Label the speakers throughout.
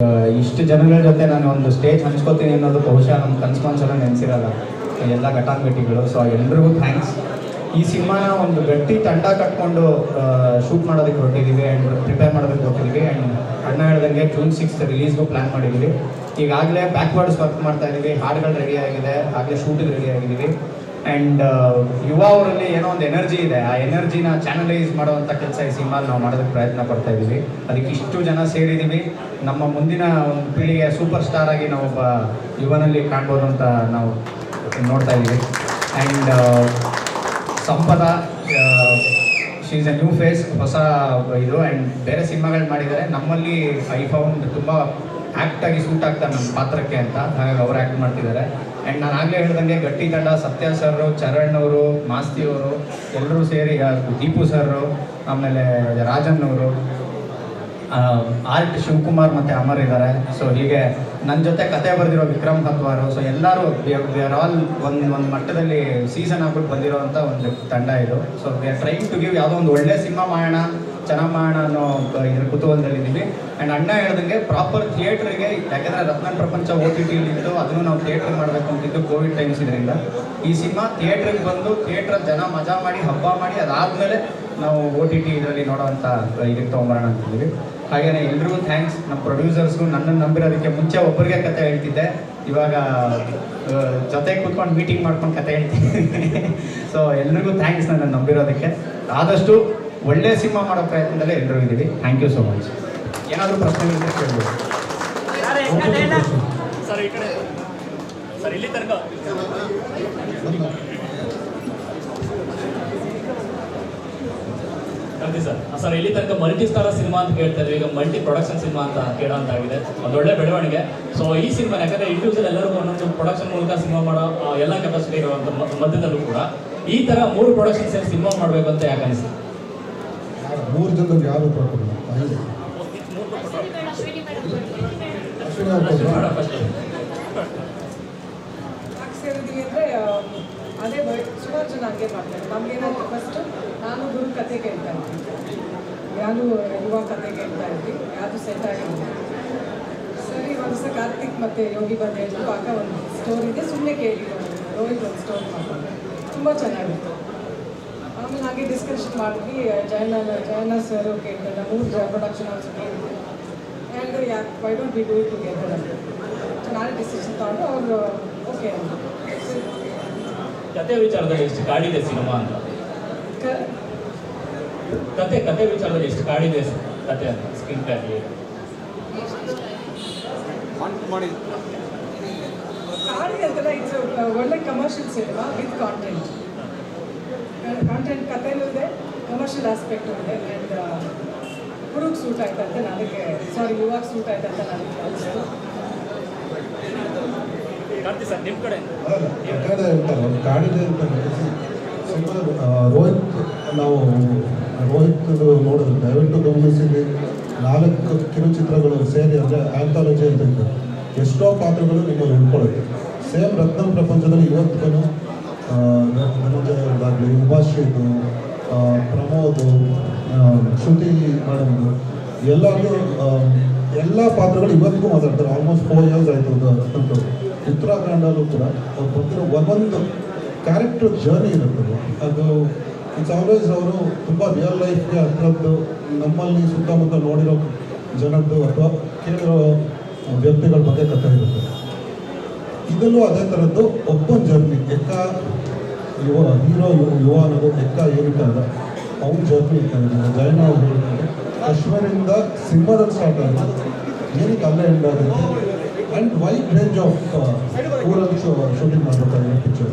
Speaker 1: ಇಷ್ಟು ಜನಗಳ ಜೊತೆ ನಾನು ಒಂದು ಸ್ಟೇಜ್ ಹಂಚ್ಕೋತೀನಿ ಅನ್ನೋದು ಬಹುಶಃ ನಮ್ಮ ಕನ್ಸ್ಪಾನ್ಸಲ್ಲ ನೆನೆಸಿರಲ್ಲ ಎಲ್ಲ ಘಟಾನುಘಟಿಗಳು. ಸೊ ಎಲ್ರಿಗೂ ಥ್ಯಾಂಕ್ಸ್. ಈ ಸಿನಿಮಾನ ಒಂದು ಗಟ್ಟಿ ತಂಡ ಕಟ್ಕೊಂಡು ಶೂಟ್ ಮಾಡೋದಕ್ಕೆ ಹೊರಟಿದ್ದೀವಿ ಆ್ಯಂಡ್ ಪ್ರಿಪೇರ್ ಮಾಡೋದಕ್ಕೆ ಹೊರಟಿದ್ದೀವಿ. ಆ್ಯಂಡ್ ಅಣ್ಣ ಹೇಳ್ದಂಗೆ June 6 ರಿಲೀಸ್ಗೂ ಪ್ಲ್ಯಾನ್ ಮಾಡಿದ್ದೀವಿ. ಈಗಾಗಲೇ ಬ್ಯಾಕ್ವರ್ಡ್ಸ್ ವರ್ಕ್ ಮಾಡ್ತಾ ಇದ್ದೀವಿ, ಹಾಡುಗಳು ರೆಡಿ ಆಗಿದೆ, ಆಗಲೇ ಶೂಟಿಗೆ ರೆಡಿ ಆಗಿದ್ದೀವಿ. ಆ್ಯಂಡ್ ಯುವ ಅವರಲ್ಲಿ ಏನೋ ಒಂದು ಎನರ್ಜಿ ಇದೆ, ಆ ಎನರ್ಜಿನ ಚಾನಲೈಸ್ ಮಾಡುವಂಥ ಕೆಲಸ ಈ ಸಿನಿಮಾ ನಾವು ಮಾಡೋದಕ್ಕೆ ಪ್ರಯತ್ನ ಪಡ್ತಾ ಇದ್ದೀವಿ. ಅದಕ್ಕೆ ಇಷ್ಟು ಜನ ಸೇರಿದ್ದೀವಿ. ನಮ್ಮ ಮುಂದಿನ ಒಂದು ಪೀಳಿಗೆ ಸೂಪರ್ ಸ್ಟಾರ್ ಆಗಿ ನಾವೊಬ್ಬ ಯುವನಲ್ಲಿ ಕಾಣ್ಬೋದು ಅಂತ ನಾವು ನೋಡ್ತಾ ಇದ್ದೀವಿ. And Sampada she is a new face, ಹೊಸ ಇದು. ಆ್ಯಂಡ್ ಬೇರೆ ಸಿನಿಮಾಗಳು ಮಾಡಿದ್ದಾರೆ, ನಮ್ಮಲ್ಲಿ ಐ ಫೌಂಡ್ ತುಂಬ ಆ್ಯಕ್ಟಾಗಿ ಸೂಟ್ ಆಗ್ತಾರೆ ನಮ್ಮ ಪಾತ್ರಕ್ಕೆ ಅಂತ, ಹಾಗಾಗಿ ಅವ್ರು ಆ್ಯಕ್ಟ್ ಮಾಡ್ತಿದ್ದಾರೆ. ಆ್ಯಂಡ್ ನಾನು ಆಗಲೇ ಹೇಳ್ದಂಗೆ ಗಟ್ಟಿ ತಂಡ ಸತ್ಯ ಸರ್, ಚರಣ್ ಅವರು, ಮಾಸ್ತಿ ಅವರು ಎಲ್ಲರೂ ಸೇರಿ, ದೀಪು ಸರ್, ಆಮೇಲೆ ರಾಜನ್ ಅವರು, ಆರ್ಟ್ ಶಿವಕುಮಾರ್ ಮತ್ತು ಅಮರ್ ಇದ್ದಾರೆ. ಸೊ ಹೀಗೆ ನನ್ನ ಜೊತೆ ಕತೆ ಬರೆದಿರೋ ವಿಕ್ರಮ್ ಹತ್ವಾರು. ಸೊ ಎಲ್ಲರೂ ವಿ ಆರ್ ಆಲ್ ಒಂದು ಮಟ್ಟದಲ್ಲಿ ಸೀಸನ್ ಆಗ್ಬಿಟ್ಟು ಬಂದಿರೋ ಅಂಥ ಒಂದು ತಂಡ ಇದು. So we are trying to give ಯಾವುದೋ ಒಂದು ಒಳ್ಳೆ ಸಿನಿಮಾ ಮಾಡೋಣ, ಚೆನ್ನಾಗಿ ಮಾಡೋಣ ಅನ್ನೋ ಇದ್ರ ಕುತೂಹಲದಲ್ಲಿದ್ದೀವಿ. ಆ್ಯಂಡ್ ಅಣ್ಣ ಹೇಳ್ದಂಗೆ ಪ್ರಾಪರ್ ಥಿಯೇಟ್ರಿಗೆ, ಯಾಕೆಂದರೆ ರತ್ನ ಪ್ರಪಂಚ OTT ಇತ್ತು, ಅದನ್ನು ನಾವು ಥಿಯೇಟ್ರಿಗೆ ಮಾಡಬೇಕು ಅಂತಿದ್ದು ಕೋವಿಡ್ ಟೈಮ್ಸ್ ಇದರಿಂದ. ಈ ಸಿನಿಮಾ ಥಿಯೇಟ್ರಿಗೆ ಬಂದು ಥಿಯೇಟ್ರಲ್ಲಿ ಜನ ಮಜಾ ಮಾಡಿ ಹಬ್ಬ ಮಾಡಿ ಅದಾದಮೇಲೆ ನಾವು OTT ಇದರಲ್ಲಿ ನೋಡೋವಂಥ ಇದಕ್ಕೆ ತೊಗೊಂಬರೋಣ ಅಂತಿದ್ದೀವಿ. ಹಾಗೆಯೇ ಎಲ್ರಿಗೂ ಥ್ಯಾಂಕ್ಸ್. ನಮ್ಮ ಪ್ರೊಡ್ಯೂಸರ್ಸ್ಗೂ ನನ್ನನ್ನು ನಂಬಿರೋದಕ್ಕೆ ಮುಂಚೆ ಒಬ್ಬರಿಗೆ ಕತೆ ಹೇಳ್ತಿದ್ದೆ, ಇವಾಗ ಜೊತೆಗೆ ಕೂತ್ಕೊಂಡು ಮೀಟಿಂಗ್ ಮಾಡ್ಕೊಂಡು ಕತೆ ಹೇಳ್ತೀನಿ. ಸೊ ಎಲ್ರಿಗೂ ಥ್ಯಾಂಕ್ಸ್ ನನ್ನನ್ನು ನಂಬಿರೋದಕ್ಕೆ. ಆದಷ್ಟು ಒಳ್ಳೆಯ ಸಿನಿಮಾ ಮಾಡೋ ಪ್ರಯತ್ನದಲ್ಲೇ ಎಲ್ಲರೂ ಇದ್ದೀವಿ. Thank you so much. ಏನಾದರೂ ಪ್ರಶ್ನೆಗಳಿದ್ರೆ ಕೇಳ್ಬೋದು
Speaker 2: ಸರ್. ಈ ಕಡೆ ಸರ್, ಇಲ್ಲಿ ತನಕ ಸರ್ ಇಲ್ಲಿ ತನಕ ಮಲ್ಟಿ ಸ್ಟಾರ್ ಸಿನಿಮಾ ಅಂತ ಕೇಳ್ತಾ ಇದ್ವಿ, ಈಗ ಮಲ್ಟಿ ಪ್ರೊಡಕ್ಷನ್ ಸಿನಿಮಾ ಅಂತ ಕೇಳೋಂತಾಗಿದೆ. ಒಂದೊಳ್ಳೆ ಬೆಳವಣಿಗೆ. ಸೊ ಈ ಸಿನಿಮಾ ಯಾಕಂದರೆ ಇಂಡಿವಿಜುವಲ್ ಎಲ್ಲರಿಗೂ ಒಂದೊಂದು ಪ್ರೊಡಕ್ಷನ್ ಮೂಲಕ ಸಿನಿಮಾ ಮಾಡೋ ಎಲ್ಲ ಕೆಪಾಸಿಟಿ ಇರುವಂಥ ಮಧ್ಯದಲ್ಲೂ ಕೂಡ ಈ ಥರ 3 ಪ್ರೊಡಕ್ಷನ್ ಸೇರಿ ಸಿನಿಮಾ ಮಾಡಬೇಕು ಅಂತ ಯಾಕೆ ಅನಿಸ್ತು?
Speaker 3: 3 ಜನರಿಗೆ ಯಾರು ಕೊಡ್ತಾರೆ?
Speaker 4: ಅದೇ ಸುಮಾರು ಜನ ಹಂಗೆ ಮಾಡ್ತಾರೆ. ನಮಗೇನಾದ್ರು ಫಸ್ಟ್ ನಾನು ಗುರು ಕತೆ ಕೇಳ್ತಾ ಇದ್ದೀನಿ, ನಾನು ಯುವ ಕತೆ ಕೇಳ್ತಾ ಇದ್ವಿ, ಯಾವುದು ಸೆಟ್ ಆಗಿಲ್ಲ. ಸರಿ, ಒಂದು ದಿವಸ ಕಾರ್ತಿಕ್ ಮತ್ತು ಯೋಗಿ ಬಂದು ಹೇಳಿದ್ರು, ಆಗ ಒಂದು ಸ್ಟೋರಿ ಇದೆ, ಸುಮ್ಮನೆ ಕೇಳಿ ರೋಹಿತ್ ಒಂದು ಸ್ಟೋರಿ ಮಾಡ್ತಾರೆ, ತುಂಬ ಚೆನ್ನಾಗಿತ್ತು. ಆಮೇಲೆ ಹಾಗೆ ಡಿಸ್ಕಷನ್ ಮಾಡಿದ್ವಿ. ಜಯಣ್ಣ ಸರ್ ಕೇಳ್ತಾರೆ, 3 ಪ್ರೊಡಕ್ಷನ್ ಹೌಸ್ ಕೇಳಿದ್ವಿ. ಆ್ಯಂಡ್ ಯಾಕೆ why don't we do it together ಅಂತ ನಾಳೆ ಡಿಸಿಷನ್ ತಗೊಂಡು ಅವರು ಓಕೆ ಅಂತ.
Speaker 2: ಕತೆ ವಿಚಾರದಲ್ಲಿ ಎಷ್ಟು ಕಾಡಿದೆ ಸಿನಿಮಾ ಅಂತ? ಕತೆ ವಿಚಾರದಲ್ಲಿ ಎಷ್ಟು ಕಾಡಿದೆ ಕತೆ ಅಂತ ಸ್ಕ್ರೀನ್ ಪ್ಲೇ
Speaker 4: ಕಾಡಿದೆ ಅಂತಲ್ಲ, ಇಟ್ಸ್ ಒಳ್ಳೆ ಕಮರ್ಷಿಯಲ್ ಸಿನಿಮಾ ವಿತ್ ಕಾಂಟೆಂಟ್. ಕಥೆನೂ ಇದೆ, ಕಮರ್ಷಿಯಲ್ ಆಸ್ಪೆಕ್ಟು ಇದೆ. ಆ್ಯಂಡ್ ಹುಡುಗ ಸೂಟ್ ಆಯ್ತು ಅಂತ ನನಗೆ, ಯುವಾಗ ಸೂಟ್ ಆಯ್ತು ಅಂತ ನನಗೆ ಅನಿಸ್ತು.
Speaker 2: ಸರ್ ನಿಮ್ಮ ಕಡೆ
Speaker 3: ಕಾಡಿದೆ ಅಂತ ರೋಹಿತ್, ನಾವು ರೋಹಿತ್ ನೋಡಿದ್ರೆ ದಯವಿಟ್ಟು ಗಮನಿಸಿದ್ವಿ. 4 ಕಿರುಚಿತ್ರಗಳು ಸೇರಿ ಅಂದರೆ ಆಂಥಾಲಜಿ ಅಂತ ಇತ್ತು. ಎಷ್ಟೋ ಪಾತ್ರಗಳು ನಿಮ್ಮಲ್ಲಿ ಉಳ್ಕೊಳ್ಳುತ್ತೆ. ಸೇಮ್ ರತ್ನ ಪ್ರಪಂಚದಲ್ಲಿ ಇವತ್ತಿಗೂ ಧನಂಜಯದಾಗಲಿ, ಉಮಾಶ್ರೀದು, ಪ್ರಮೋದ್, ಶ್ರುತಿ ಮೇಡಮ್ದು ಎಲ್ಲ ಪಾತ್ರಗಳು ಇವತ್ತಿಗೂ ಮಾತಾಡ್ತಾರೆ. ಆಲ್ಮೋಸ್ಟ್ 4 years ಆಯಿತು ಅಂತ. ಉತ್ತರಾಖಂಡಲ್ಲೂ ಕೂಡ ಅವ್ರು ಬಂದಿರೋ ಒಂದೊಂದು ಕ್ಯಾರೆಕ್ಟರ್ ಜರ್ನಿ ಇರುತ್ತಲ್ಲ, ಅದು ಇಟ್ಸ್ ಆಲ್ವೇಸ್ ಅವರು ತುಂಬ ರಿಯಲ್ ಲೈಫ್ಗೆ ಹತ್ರದ್ದು, ನಮ್ಮಲ್ಲಿ ಸುತ್ತಮುತ್ತ ನೋಡಿರೋ ಜನದ್ದು ಅಥವಾ ಕೇಳಿರೋ ವ್ಯಕ್ತಿಗಳ ಬಗ್ಗೆ ಕಥೆ ಇರುತ್ತೆ. ಇದಲ್ಲೂ ಅದೇ ಥರದ್ದು ಒಬ್ಬನ ಜರ್ನಿ, ಯುವ ಅನ್ನೋದು ಏನಕ್ಕೆ ಅಲ್ಲ, ಅವ್ನ ಜರ್ನಿ ಜೈನ ಅವ್ರು ಹೇಳಿದ್ದಾರೆ. ಕಾಶ್ಮೀರಿಂದ ಸಿಂಹದಲ್ಲಿ ಸ್ಟಾರ್ಟ್ ಆಗಿದೆ, ಏನಕ್ಕೆ ಅಲ್ಲೇ ಎಂಡ್ ಆಗುತ್ತೆ. ಆ್ಯಂಡ್ ವೈಡ್ ರೇಂಜ್ ಆಫ್ ಊರಲ್ಲಿ ಶೂಟಿಂಗ್ ಮಾಡಬೇಕಾಗಿದೆ ಪಿಕ್ಚರ್.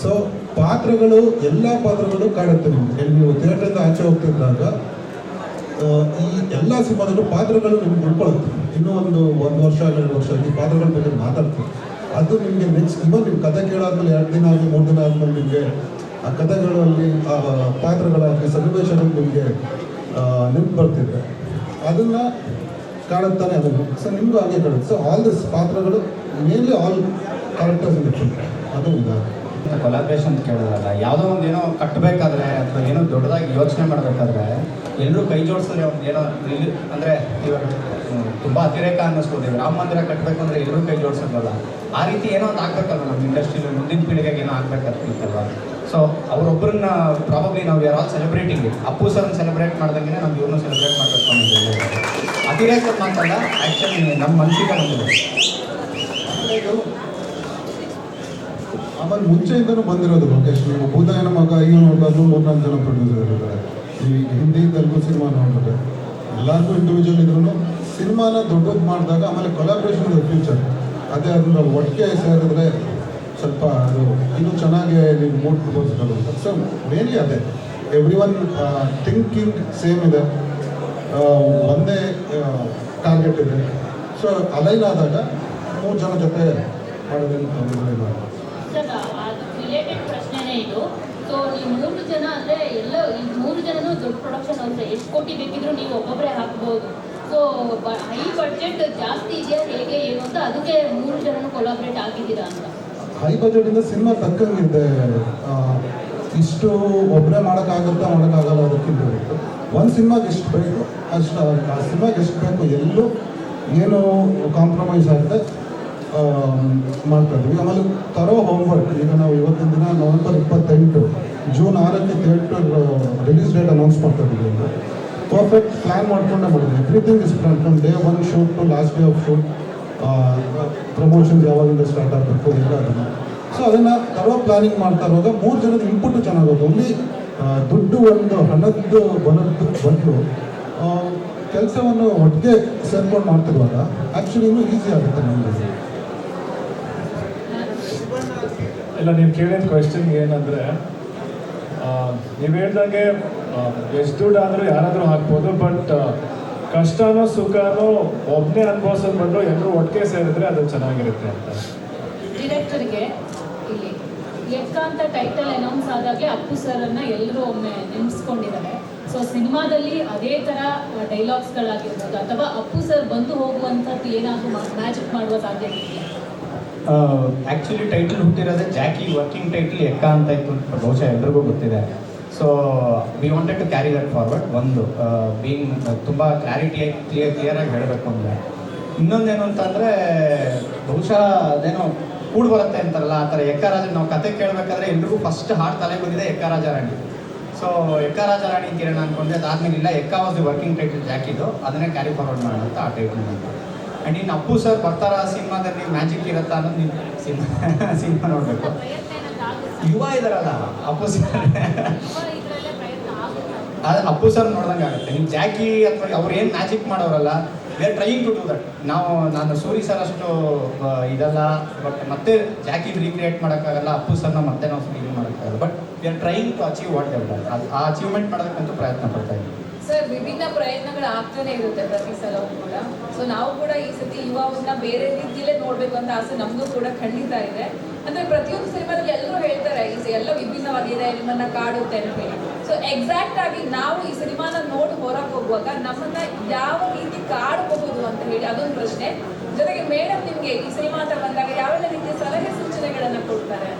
Speaker 3: ಸೊ ಪಾತ್ರಗಳು, ಎಲ್ಲ ಪಾತ್ರಗಳು ಕಾಣುತ್ತೆ ನಿಮ್ಗೆ. ನೀವು ಥಿಯೇಟ್ರಿಂದ ಆಚೆ ಹೋಗ್ತಿದ್ದಾಗ ಈ ಎಲ್ಲ ಸಿನಿಮಾದಲ್ಲೂ ಪಾತ್ರಗಳು ನಿಮ್ಗೆ ಉಳ್ಕೊಳ್ಳುತ್ತೆ. ಇನ್ನೂ ಒಂದು ವರ್ಷ 2 ವರ್ಷ ಈ ಪಾತ್ರಗಳ ಬಗ್ಗೆ ಮಾತಾಡ್ತೀವಿ. ಅದು ನಿಮಗೆ ನೆಕ್ಸ್ಟ್ ಇವನ್ ನೀವು ಕತೆ ಕೇಳಾದ್ಮೇಲೆ 2 ದಿನ ಆಗಲಿ 3 ದಿನ ಆದಮೇಲೆ ನಿಮಗೆ ಆ ಕಥೆಗಳಲ್ಲಿ ಆ ಪಾತ್ರಗಳಾಗಲಿ ಸನ್ನಿವೇಶಗಳು ನಿಮಗೆ ನೆನಪು ಬರ್ತಿದೆ, ಅದನ್ನು ಕಾಣುತ್ತಾನೆ. ಅದನ್ನು ಸೊ ನಿಮಗೂ ಹಾಗೆ ಕಾಣುತ್ತೆ. ಸೊ ಆಲ್ ದಿಸ್ ಪಾತ್ರಗಳು ಮೇನ್ಲಿ ಆಲ್ ಕ್ಯಾರೆಕ್ಟರ್ಸ್ ಇರುತ್ತೆ, ಅದು ಉದಾಹರಣೆ.
Speaker 1: ಕೊಲಾಬ್ರೇಷನ್ ಕೇಳೋದಲ್ಲ, ಯಾವುದೋ ಒಂದು ಏನೋ ಕಟ್ಟಬೇಕಾದ್ರೆ ಅಥವಾ ಏನೋ ದೊಡ್ಡದಾಗಿ ಯೋಚನೆ ಮಾಡಬೇಕಾದ್ರೆ ಎಲ್ಲರೂ ಕೈ ಜೋಡಿಸಿದ್ರೆ ಒಂದು ಏನೋ ಅಂದರೆ ಇವಾಗ ತುಂಬ ಅತಿರೇಕ ಅನ್ನಿಸ್ಬೋದು. ಈಗ ರಾಮ ಮಂದಿರ ಕಟ್ಟಬೇಕು ಅಂದರೆ ಎಲ್ಲರೂ ಕೈ ಜೋಡಿಸೋದಲ್ಲ, ಆ ರೀತಿ ಏನೋ ಒಂದು ಆಗಬೇಕಲ್ವ ನಮ್ಮ ಇಂಡಸ್ಟ್ರಿಲಿ, ಮುಂದಿನ ಪೀಳಿಗೆಗೆ ಏನೋ ಆಗಬೇಕಾಗ್ತಿತ್ತಲ್ವ. ಸೊ ಅವರೊಬ್ಬರನ್ನ ಪ್ರಾಬಬ್ಲಿ ನಾವು ಯಾರು ಆಲ್ ಸೆಲೆಬ್ರೇಟಿಂಗ್ ಅಪ್ಪು ಸರ್ನ ಸೆಲೆಬ್ರೇಟ್ ಮಾಡ್ದಂಗೆ ನಾವು ಇವ್ರನ್ನೂ ಸೆಲೆಬ್ರೇಟ್ ಮಾಡಬೇಕು ಅನ್ನೋದು ಅತಿರೇಕ ಮಾತಲ್ಲ, ಆ್ಯಕ್ಚುಲಿ ನಮ್ಮ ಮನಸ್ಸಿಗೆ ಬಂದಿದೆ.
Speaker 3: ಆಮೇಲೆ ಮುಂಚೆಯಿಂದನೂ ಬಂದಿರೋದು ಲೋಕೇಶ್. ನೀವು ಭೂತಾಯನ ಮಗ ಈಗ ನೋಡಿದ್ರು 3-4 ಜನ ಪ್ರೊಡ್ಯೂಸರ್ ಇದ್ದಾರೆ. ಈ ಹಿಂದಿ ತೆಲುಗು ಸಿನಿಮಾ ನೋಡಿದ್ರೆ ಎಲ್ಲರಿಗೂ ಇಂಡಿವಿಜುವಲ್ ಇದ್ರೂ ಸಿನಿಮಾನ ದೊಡ್ಡದು ಮಾಡಿದಾಗ ಆಮೇಲೆ ಕೊಲಾಬ್ರೇಷನ್ ಇಸ್ ಫ್ಯೂಚರ್. ಅದೇ ಅದನ್ನ ಒಟ್ಟಿಗೆ ಸೇರಿದ್ರೆ ಸ್ವಲ್ಪ ಅದು ಇನ್ನೂ ಚೆನ್ನಾಗಿ ನೀವು ಮೂಡ್ ತೋರಿಸ್ಬೋದು ಅಂತ. ಸೊ ಮೇನ್ಲಿ ಅದೇ ಎವ್ರಿ ಒನ್ ಥಿಂಕಿಂಗ್ ಸೇಮ್ ಇದೆ, ಒಂದೇ ಟಾರ್ಗೆಟ್ ಇದೆ. ಸೊ ಅಲೈನ್ ಆದಾಗ 3 ಜನ ಜೊತೆ ಮಾಡೋದೇನು ತೊಂದರೆ ಇಲ್ಲ.
Speaker 5: ಸರ್ ಅದು ರಿಲೇಟೆಡ್ ಪ್ರಶ್ನೆನೇ ಇದು. ಸೊ ನೀವು 3 ಜನ ಅಂದರೆ ಎಲ್ಲ ಈ 3 ಜನನೂ ದೊಡ್ಡ ಪ್ರೊಡಕ್ಷನ್ ಅಂದರೆ ಎಷ್ಟು ಕೋಟಿ ಬೇಕಿದ್ರು ನೀವು ಒಬ್ಬೊಬ್ಬರೇ ಹಾಕ್ಬೋದು. ಸೊ ಹೈ ಬಡ್ಜೆಟ್ ಜಾಸ್ತಿ ಇದೆಯಾ ಹೇಗೆ ಏನು ಅಂತ ಅದಕ್ಕೆ 3 ಜನನೂ ಕೊಲಾಬ್ರೇಟ್ ಆಗಿದ್ದೀರಾ ಅಂತ.
Speaker 3: ಹೈ ಬಜೆಟಿಂದ ಸಿನಿಮಾ ತಕ್ಕಂಗಿದೆ. ಇಷ್ಟು ಒಬ್ಬರೇ ಮಾಡೋಕ್ಕಾಗಲ್ಲ ಅದಕ್ಕಿಂತ ಬೇಕು. ಒಂದು ಸಿನಿಮಾಗೆ ಎಷ್ಟು ಬೇಕು ಅಷ್ಟು, ಆ ಸಿನಿಮಾಗೆ ಎಷ್ಟು ಬೇಕು ಎಲ್ಲೂ ಏನು ಕಾಂಪ್ರಮೈಸ್ ಆಗದೆ ಮಾಡ್ತಾಯಿದ್ವಿ. ಆಮೇಲೆ ತರೋ ಹೋಮ್ವರ್ಕ್. ಈಗ ನಾವು ಇವತ್ತಿನ ದಿನ ನವೆಂಬರ್ 28, ಜೂನ್ 6ಕ್ಕೆ ಥಿಯೇಟರ್ ರಿಲೀಸ್ ಡೇಟ್ ಅನೌನ್ಸ್ ಮಾಡ್ತಾ ಇದ್ದೀವಿ ಅಂತ ಪರ್ಫೆಕ್ಟ್ ಪ್ಲ್ಯಾನ್ ಮಾಡ್ಕೊಂಡೇ ಮಾಡಿದ್ವಿ. Everything is plan from day 1 shoot to last day of shoot. Promotions ಯಾವಾಗಿಂದ ಸ್ಟಾರ್ಟ್ ಆಗಬೇಕು ಎಲ್ಲ ಅದನ್ನು. ಸೊ ಅದನ್ನು ತರೋ ಪ್ಲಾನಿಂಗ್ ಮಾಡ್ತಾ ಇರುವಾಗ 3 ಜನದ ಇನ್ಪುಟ್ಟು ಚೆನ್ನಾಗೋದು. ಓನ್ಲಿ ದುಡ್ಡು ಒಂದು ಹಣದ್ದು ಬಂದು ಕೆಲಸವನ್ನು ಒಟ್ಟಿಗೆ ಸೇರ್ಕೊಂಡು ಮಾಡ್ತಿರುವಾಗ ಆ್ಯಕ್ಚುಲಿ ಇನ್ನೂ ಈಸಿ ಆಗುತ್ತೆ ನಮಗೆ.
Speaker 6: ಇಲ್ಲ, ನೀವು ಕೇಳಿದ ಕ್ವೆಶ್ಚನ್ ಏನಂದರೆ, ನೀವು ಹೇಳ್ದಂಗೆ ಎಷ್ಟು ದುಡ್ಡು ಆದರೂ ಯಾರಾದರೂ ಹಾಕ್ಬೋದು, ಬಟ್ ಕಷ್ಟನೋ ಸುಖನೋ ಒಬ್ಬನೇ ಅನುಭವಿಸೋದು ಬಂದು ಎಲ್ಲರೂ ಒಟ್ಟಿಗೆ ಸೇರಿದ್ರೆ ಅದು ಚೆನ್ನಾಗಿರುತ್ತೆ ಅಂತ.
Speaker 5: ಡಿರೆಕ್ಟರ್ಗೆ ಇಲ್ಲಿ ಲೆಕ್ಕ ಅಂತ ಟೈಟಲ್ ಅನೌನ್ಸ್ ಆದಾಗಲೇ ಅಪ್ಪು ಸರ್ನ್ನು ಎಲ್ಲರೂ ಒಮ್ಮೆ ನೆನೆಸ್ಕೊಂಡಿದ್ದಾರೆ. ಸೊ ಸಿನಿಮಾದಲ್ಲಿ ಅದೇ ಥರ ಡೈಲಾಗ್ಸ್ಗಳಾಗಿರ್ಬೋದು ಅಥವಾ ಅಪ್ಪು ಸರ್ ಬಂದು ಹೋಗುವಂಥದ್ದು ಏನಾದರೂ ಮ್ಯಾಜಿಕ್ ಮಾಡುವ ಸಾಧ್ಯತೆ ಇದೆಯಾ?
Speaker 1: ಆ್ಯಕ್ಚುಲಿ ಟೈಟಲ್ ಹುಟ್ಟಿರೋದೇ ಜಾಕಿ, ವರ್ಕಿಂಗ್ ಟೈಟಲ್ ಎಕ್ಕ ಅಂತ ಇತ್ತು, ಬಹುಶಃ ಎಲ್ರಿಗೂ ಗೊತ್ತಿದೆ. So we wanted to carry that forward. ಒಂದು ಬೀಯಿಂಗ್ ತುಂಬ ಕ್ಲಿಯರಾಗಿ ಹೇಳಬೇಕು ಅಂದರೆ. ಇನ್ನೊಂದೇನು ಅಂತಂದರೆ ಬಹುಶಃ ಅದೇನೋ ಕೂಡು ಬರುತ್ತೆ ಅಂತಾರಲ್ಲ, ಆ ಥರ ಎಕ್ಕರಾಜ ನಾವು ಕತೆ ಕೇಳಬೇಕಾದ್ರೆ ಎಲ್ರಿಗೂ ಫಸ್ಟ್ ಹಾಡು ತಲೆ ಬಂದಿದೆ ಎಕ್ಕ ರಾಜ ರಾಣಿ. ಸೊ ಎಕ್ಕ ರಾಜ ರಾಣಿ ಕಿರಣ ಅಂದ್ಕೊಂಡೆ, ಅದಾದ್ಮೇಲೆ ಇಲ್ಲ ಎಕ್ಕ ವಾಸ್ ದಿ ವರ್ಕಿಂಗ್ ಟೈಟಲ್ ಜಾಕಿದು, ಅದನ್ನೇ ಕ್ಯಾರಿ ಫಾರ್ವರ್ಡ್ ಮಾಡೋಣ ಅಂತ ಆ ಟೈಟಲ್ ಅಂತ. ಆ್ಯಂಡ್ ಇನ್ನು ಅಪ್ಪು ಸರ್ ಬರ್ತಾರ ಸಿನಿಮಾದಲ್ಲಿ ಮ್ಯಾಜಿಕ್ ಇರುತ್ತಾ ಅನ್ನೋದು ನೀವು ಸಿನಿಮಾ ನೋಡಬೇಕು. ಯುವ ಇದಾರಲ್ಲ ಅಪ್ಪು ಸರ್, ಅದು ಅಪ್ಪು ಸರ್ ನೋಡ್ದಂಗೆ ಆಗುತ್ತೆ. ನೀವು ಜಾಕಿ ಅಥವಾ ಅವ್ರು ಏನು ಮ್ಯಾಜಿಕ್ ಮಾಡೋರಲ್ಲ, we are trying to do that. ನಾನು ಸೂರಿ ಸರ್ ಅಷ್ಟು ಇದಲ್ಲ, ಬಟ್ ಮತ್ತೆ ಜಾಕಿನ ರೀಕ್ರಿಯೇಟ್ ಮಾಡೋಕ್ಕಾಗಲ್ಲ, ಅಪ್ಪು ಸರ್ನ ಮತ್ತೆ ನಾವು ರೀಕ್ರಿಯೇಟ್ ಮಾಡೋಕ್ಕಾಗಲ್ಲ, but we are trying to achieve whatever. ಆ ಅಚೀವ್ಮೆಂಟ್ ಮಾಡೋದಕ್ಕಂತೂ ಪ್ರಯತ್ನ ಪಡ್ತಾ ಇದ್ದೀವಿ.
Speaker 7: ಸರ್, ವಿಭಿನ್ನ ಪ್ರಯತ್ನಗಳು ಆಗ್ತಾನೆ ಇರುತ್ತೆ ಪ್ರತಿ ಸಲವೂ ಕೂಡ. ಸೊ ನಾವು ಕೂಡ ಈ ಸತಿ ಯುವವನ್ನ ಬೇರೆ ರೀತಿಯಲ್ಲೇ ನೋಡಬೇಕು ಅಂತ ಆಸೆ ನಮಗೂ ಕೂಡ ಖಂಡಿತ ಇದೆ. ಅಂದರೆ ಪ್ರತಿಯೊಂದು ಸಿನಿಮಾದಲ್ಲಿ ಎಲ್ಲರೂ ಹೇಳ್ತಾರೆ ಈ ಎಲ್ಲ ವಿಭಿನ್ನವಾಗಿದೆ, ನಿಮ್ಮನ್ನ ಕಾಡುತ್ತೆ ಅಂತ ಹೇಳಿ. ಸೊ ಎಕ್ಸಾಕ್ಟ್ ಆಗಿ ನಾವು ಈ ಸಿನಿಮಾನ ನೋಡಿ ಹೊರಗೆ ಹೋಗುವಾಗ ನಮ್ಮನ್ನ ಯಾವ ರೀತಿ ಕಾಡಬಹುದು ಅಂತ ಹೇಳಿ ಅದೊಂದು ಪ್ರಶ್ನೆ. ಜೊತೆಗೆ ಮೇಡಮ್ ನಿಮಗೆ ಈ ಸಿನಿಮಾ ಅಂತ ಬಂದಾಗ ಯಾವೆಲ್ಲ ರೀತಿಯ ಸಲಹೆ ಸೂಚನೆಗಳನ್ನು ಕೊಡ್ತಾರೆ?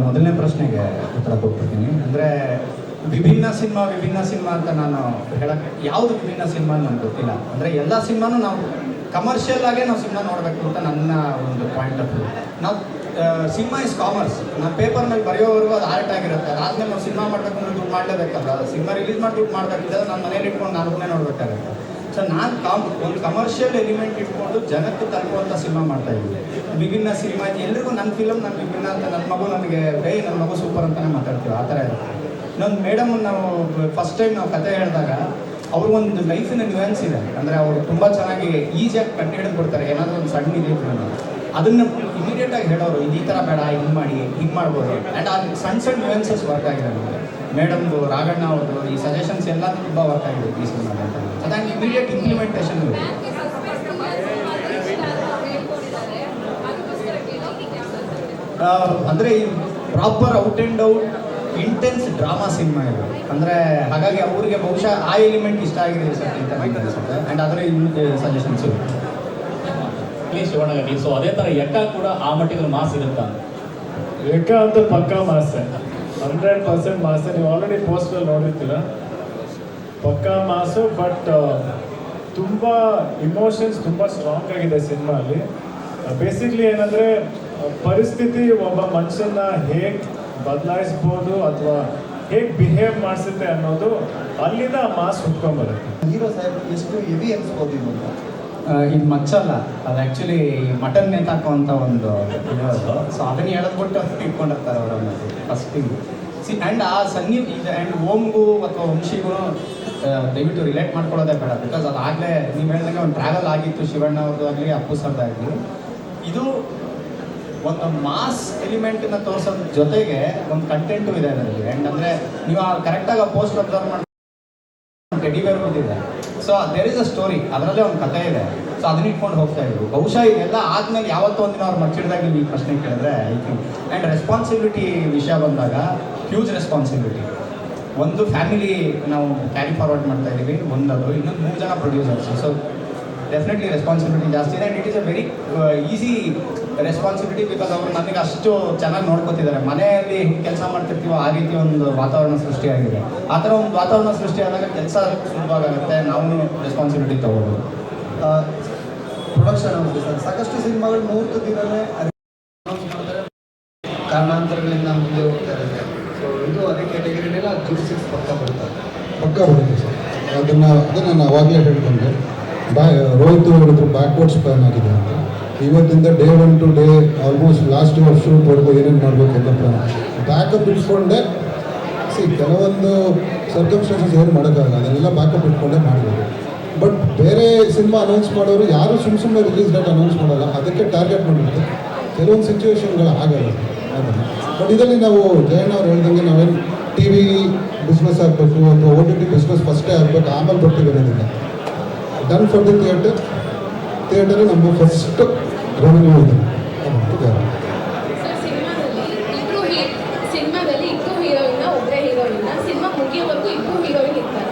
Speaker 1: ಮೊದಲನೇ ಪ್ರಶ್ನೆಗೆ ಉತ್ತರ ಕೊಡ್ತೀನಿ. ಅಂದರೆ ವಿಭಿನ್ನ ಸಿನಿಮಾ ಅಂತ ನಾನು ಹೇಳಕ್ಕೆ, ಯಾವುದು ವಿಭಿನ್ನ ಸಿನಿಮಾ ನನಗೆ ಗೊತ್ತಿಲ್ಲ. ಅಂದರೆ ಎಲ್ಲ ಸಿನಿಮಾನು ನಾವು ಕಮರ್ಷಿಯಲ್ ಆಗೇ ನಾವು ಸಿನಿಮಾ ನೋಡಬೇಕು ಅಂತ ನನ್ನ ಒಂದು ಪಾಯಿಂಟ್ ಆಫ್ ವ್ಯೂ. ನಾವು ಸಿನಿಮಾ ಇಸ್ ಕಾಮರ್ಸ್. ನಾವು ಪೇಪರ್ ಮೇಲೆ ಬರೆಯೋವರೆಗೂ ಅದು ಆರ್ಟ್ ಆಗಿರುತ್ತೆ. ಅದಾದ್ಮೇಲೆ ನಾವು ಸಿನಿಮಾ ಮಾಡಬೇಕು ಅಂದ್ರೆ ದುಡ್ಡು ಮಾಡಲೇಬೇಕಲ್ಲ. ಸಿನಿಮಾ ರಿಲೀಸ್ ಮಾಡಿ ದುಡ್ಡು ಮಾಡಬೇಕಿದ್ರೆ ನಾನು ಮನೇಲಿ ಇಟ್ಕೊಂಡು ನಾನು ನೋಡಬೇಕಾಗುತ್ತೆ. ಸೊ ನಾನು ಒಂದು ಕಮರ್ಷಿಯಲ್ ಎಲಿಮೆಂಟ್ ಇಟ್ಕೊಂಡು ಜನಕ್ಕೆ ತಲುಪುವಂಥ ಸಿನಿಮಾ ಮಾಡ್ತಾ ಇದ್ದೀನಿ. ವಿಭಿನ್ನ ಸಿನಿಮಾ ಎಲ್ರಿಗೂ ನನ್ನ ಫಿಲಮ್ ನನ್ನ ವಿಭಿನ್ನ ಅಂತ, ನನ್ನ ಮಗು ನನಗೆ ನನ್ನ ಮಗು ಸೂಪರ್ ಅಂತಲೇ ಮಾತಾಡ್ತೀವಿ, ಆ ಥರ ಇರುತ್ತೆ. ಇನ್ನೊಂದು ಮೇಡಮ್ ನಾವು ಫಸ್ಟ್ ಟೈಮ್ ನಾವು ಕತೆ ಹೇಳಿದಾಗ ಅವ್ರಿಗೊಂದು ಲೈಫಿನ ನ್ಯೂಯನ್ಸ್ ಇದೆ. ಅಂದರೆ ಅವರು ತುಂಬ ಚೆನ್ನಾಗಿ ಈಸಿಯಾಗಿ ಕಟ್ಟಿ ಹಿಡಿದ್ಬಿಡ್ತಾರೆ. ಏನಾದರೂ ಒಂದು ಸಣ್ಣ ಇದೆ ಅದನ್ನು ಇಮಿಡಿಯೇಟಾಗಿ ಹೇಳೋರು, ಇದು ಈ ಥರ ಬೇಡ, ಹಿಂಗೆ ಮಾಡಿ, ಹಿಂಗೆ ಮಾಡ್ಬೋದು. ಆ್ಯಂಡ್ ಅದು ಸಣ್ಣ ನ್ಯೂಯನ್ಸಸ್ ವರ್ಕ್ ಆಗಿದೆ ನಮಗೆ. ಮೇಡಮ್ದು, ರಾಘಣ್ಣ ಅವ್ರದ್ದು ಈ ಸಜೆಷನ್ಸ್ ಎಲ್ಲ ತುಂಬ ವರ್ಕ್ ಆಗಿದೆ ಈ ಸಿನಿಮಾ ಅಂತ. ಅದಾಗಿ ಇಮಿಡಿಯೇಟ್ ಇಂಪ್ಲಿಮೆಂಟೇಷನ್ ಇದೆ. ಅಂದರೆ ಈ proper out and out intense drama cinema ಇದು. ಅಂದರೆ ಹಾಗಾಗಿ ಅವ್ರಿಗೆ ಬಹುಶಃ ಆ ಎಲಿಮೆಂಟ್ ಇಷ್ಟ ಆಗಿದೆ ಸರ್ ಅಂತ ನನಗೆ ಅನಿಸುತ್ತೆ. ಆ್ಯಂಡ್ ಅದರ ಸಜೆಷನ್ಸ್
Speaker 2: ಶಿವಣ್ಣಗಡ್ಡಿ. ಸೊ ಅದೇ ಥರ ಎಕ್ಕ ಕೂಡ ಆ ಮಟ್ಟಿಗೆ ಮಾಸ್ ಇರುತ್ತಾ?
Speaker 6: ರೇಖಾ ಅಂತ ಪಕ್ಕಾ ಮಾಸೆ 100% ಮಾಸೆ. ನೀವು ಆಲ್ರೆಡಿ ಪೋಸ್ಟಲ್ಲಿ ನೋಡಿರ್ತೀರ, ಪಕ್ಕಾ ಮಾಸು. ಬಟ್ ತುಂಬ ಇಮೋಷನ್ಸ್ ತುಂಬ ಸ್ಟ್ರಾಂಗ್ ಆಗಿದೆ ಸಿನಿಮಾಲಿ. ಬೇಸಿಕ್ಲಿ ಏನಂದರೆ ಪರಿಸ್ಥಿತಿ ಒಬ್ಬ ಮನುಷ್ಯನ ಹೇಗೆ ಬದಲಾಯಿಸ್ಬೋದು ಅಥವಾ ಹೇಗೆ ಬಿಹೇವ್ ಮಾಡಿಸುತ್ತೆ ಅನ್ನೋದು ಅಲ್ಲಿಂದ ಮಾಸ್ ಹುಟ್ಕೊಂಬರುತ್ತೆ.
Speaker 8: ಹೀರೋ ಸಾಹೇಬ್ ಎಷ್ಟು ಹೆವಿ ಅನ್ಸ್ಬೋದು ಇದು ಅಂತ.
Speaker 1: ಇದು ಮಚ್ಚಲ್ಲ, ಅದು ಆ್ಯಕ್ಚುಲಿ ಮಟನ್ ನೇತಾಕುವಂಥ ಒಂದು ಇದು ಅದು. ಸೊ ಅದನ್ನು ಹೇಳದ್ಬಿಟ್ಟು ಇಟ್ಕೊಂಡಿರ್ತಾರೆ ಅವರು ಅನ್ನೋದು ಫಸ್ಟಿಂಗ್ ಆ್ಯಂಡ್ ಆ ಇದು ಆ್ಯಂಡ್ ಓಮ್ಗೂ ಅಥವಾ ವಂಶಿಗೂ ದಯವಿಟ್ಟು ರಿಲೇಟ್ ಮಾಡ್ಕೊಳ್ಳೋದೇ ಬೇಡ. ಬಿಕಾಸ್ ಅದಾಗಲೇ ನೀವು ಹೇಳಿದಂಗೆ ಒಂದು ಟ್ರಾವೆಲ್ ಆಗಿತ್ತು, ಶಿವಣ್ಣ ಅವ್ರದ್ದು ಆಗಲಿ ಅಪ್ಪು ಸರ್ದಾಗಲಿ. ಇದು ಒಂದು ಮಾಸ್ ಎಲಿಮೆಂಟನ್ನ ತೋರಿಸೋದ್ರ ಜೊತೆಗೆ ಒಂದು ಕಂಟೆಂಟು ಇದೆ ಅದರಲ್ಲಿ. ಆ್ಯಂಡ್ ಅಂದರೆ ನೀವು ಕರೆಕ್ಟಾಗಿ ಆ ಪೋಸ್ಟ್ ಅಬ್ಸರ್ವ್ ಮಾಡಿ ಟೆಡಿ ಬೇರ್ ಬಿದ್ದಿದೆ. So there is a story, ಅದರಲ್ಲೇ ಒಂದು ಕಥೆ ಇದೆ. ಸೊ ಅದನ್ನ ಇಟ್ಕೊಂಡು ಹೋಗ್ತಾ ಇದ್ರು. ಬಹುಶಃ ಇದೆಲ್ಲ ಆದ್ಮೇಲೆ ಯಾವತ್ತೋ ಒಂದಿನ ಅವ್ರು ಮಚ್ಚಿಡ್ದಾಗ ನೀವು ಈ ಪ್ರಶ್ನೆ ಕೇಳಿದ್ರೆ ಐ ಥಿಂಕ್. ಆ್ಯಂಡ್ ರೆಸ್ಪಾನ್ಸಿಬಿಲಿಟಿ ವಿಷಯ ಬಂದಾಗ ಹ್ಯೂಜ್ ರೆಸ್ಪಾನ್ಸಿಬಿಲಿಟಿ. ಒಂದು ಫ್ಯಾಮಿಲಿ ನಾವು ಕ್ಯಾರಿ ಫಾರ್ವರ್ಡ್ ಮಾಡ್ತಾ ಇದ್ದೀವಿ, ಒಂದದು. ಇನ್ನೊಂದು 3 ಜನ ಪ್ರೊಡ್ಯೂಸರ್ಸ್. ಸೊ ಡೆಫಿನೆಟ್ಲಿ ರೆಸ್ಪಾನ್ಸಿಬಿಲಿಟಿ ಜಾಸ್ತಿ ಇದೆ. And it is a very easy responsibility because ಅವರು ನನಗೆ ಅಷ್ಟು ಚೆನ್ನಾಗಿ ನೋಡ್ಕೊತಿದ್ದಾರೆ. ಮನೆಯಲ್ಲಿ ಕೆಲಸ ಮಾಡ್ತಿರ್ತೀವೋ ಆ ರೀತಿ ಒಂದು ವಾತಾವರಣ ಸೃಷ್ಟಿಯಾಗಿದೆ. ಆ ಥರ ಒಂದು ವಾತಾವರಣ ಸೃಷ್ಟಿಯಾದಾಗ ಕೆಲಸ ಸುಲಭವಾಗುತ್ತೆ, ನಾವು ರೆಸ್ಪಾನ್ಸಿಬಿಲಿಟಿ ತೊಗೋಬೋದು.
Speaker 8: ಪ್ರೊಡಕ್ಷನ್ ಹೌದು ಸರ್, ಸಾಕಷ್ಟು ಸಿನಿಮಾಗಳು ಮುಹೂರ್ತ ದಿನವೇ ಅನೌನ್ಸ್ ಮಾಡ್ತಾರೆ, ಕಾರಣಾಂತರಗಳಿಂದ ಮುಂದೆ ಹೋಗ್ತಾ ಇರುತ್ತೆ. ಸೊ ಇದು ಅದೇ ಕ್ಯಾಟಗರಿನೆಲ್ಲ ಜೂಸಿಸ್ ಪಕ್ಕ ಬರ್ತಾರೆ.
Speaker 3: ಪಕ್ಕ ಬರುತ್ತೆ ಸರ್. ಅದನ್ನು ನಾನು ಅವಾಗಲೇ ಹೇಳ್ಕೊಂಡೆ. ರೋಹಿತ್ ಹೇಳಿದ್ರು ಬ್ಯಾಕ್ವರ್ಡ್ಸ್ ಪ್ಲಾನ್ ಆಗಿದೆ ಅಂತ. ಇವತ್ತಿಂದ day 1 to day almost last day of ಶೂಟ್ವರೆಗೂ ಏನೇನು ಮಾಡಬೇಕೆಲ್ಲ ಪ್ಲಾನ್ ಬ್ಯಾಕಪ್ ಇಟ್ಕೊಂಡೆ. ಕೆಲವೊಂದು ಸರ್ಕಮ್ಸ್ಟೆನ್ಸಸ್ ಏನು ಮಾಡೋಕ್ಕಾಗಲ್ಲ, ಅದನ್ನೆಲ್ಲ ಬ್ಯಾಕಪ್ ಇಟ್ಕೊಂಡೇ ಮಾಡಬೇಕು. ಬಟ್ ಬೇರೆ ಸಿನಿಮಾ ಅನೌನ್ಸ್ ಮಾಡೋರು ಯಾರು ಸುಮ್ಮನೆ ರಿಲೀಸ್ ಡೇಟ್ ಅನೌನ್ಸ್ ಮಾಡಲ್ಲ, ಅದಕ್ಕೆ ಟಾರ್ಗೆಟ್ ಮಾಡಿಬಿಟ್ಟು ಕೆಲವೊಂದು ಸಿಚುವೇಶನ್ಗಳು ಆಗಲ್ಲ ಅದನ್ನು. ಬಟ್ ಇದರಲ್ಲಿ ನಾವು ಜಯಣ್ಣ ಅವ್ರು ಹೇಳ್ದಂಗೆ ನಾವೇನು ಟಿ ವಿ ಬಿಸ್ನೆಸ್ ಆಗಬೇಕು ಅಥವಾ OTT ಬಿಸ್ನೆಸ್ ಫಸ್ಟೇ ಆಗಬೇಕು, ಆಮೇಲೆ ಬರ್ತೀವಿ ಅನ್ನೋದಿಲ್ಲ. ಡನ್ ಫಾರ್ ದಿ ಥಿಯೇಟರ್ ನಮ್ಮ ಫಸ್ಟ್ ರೆವೆನ್ಯೂ ಇದೆ.
Speaker 7: ಸಿನಿಮಾದಲ್ಲಿ ಇಬ್ಬರು ಹೀರೋಯಿನ್, ಒಬ್ಬರೇ ಹೀರೋಯಿನ್. ಸಿನಿಮಾ ಮುಗಿಯೋವರೆಗೂ ಇಬ್ಬರು ಹೀರೋಯಿನ್ ಇರ್ತಾರೆ.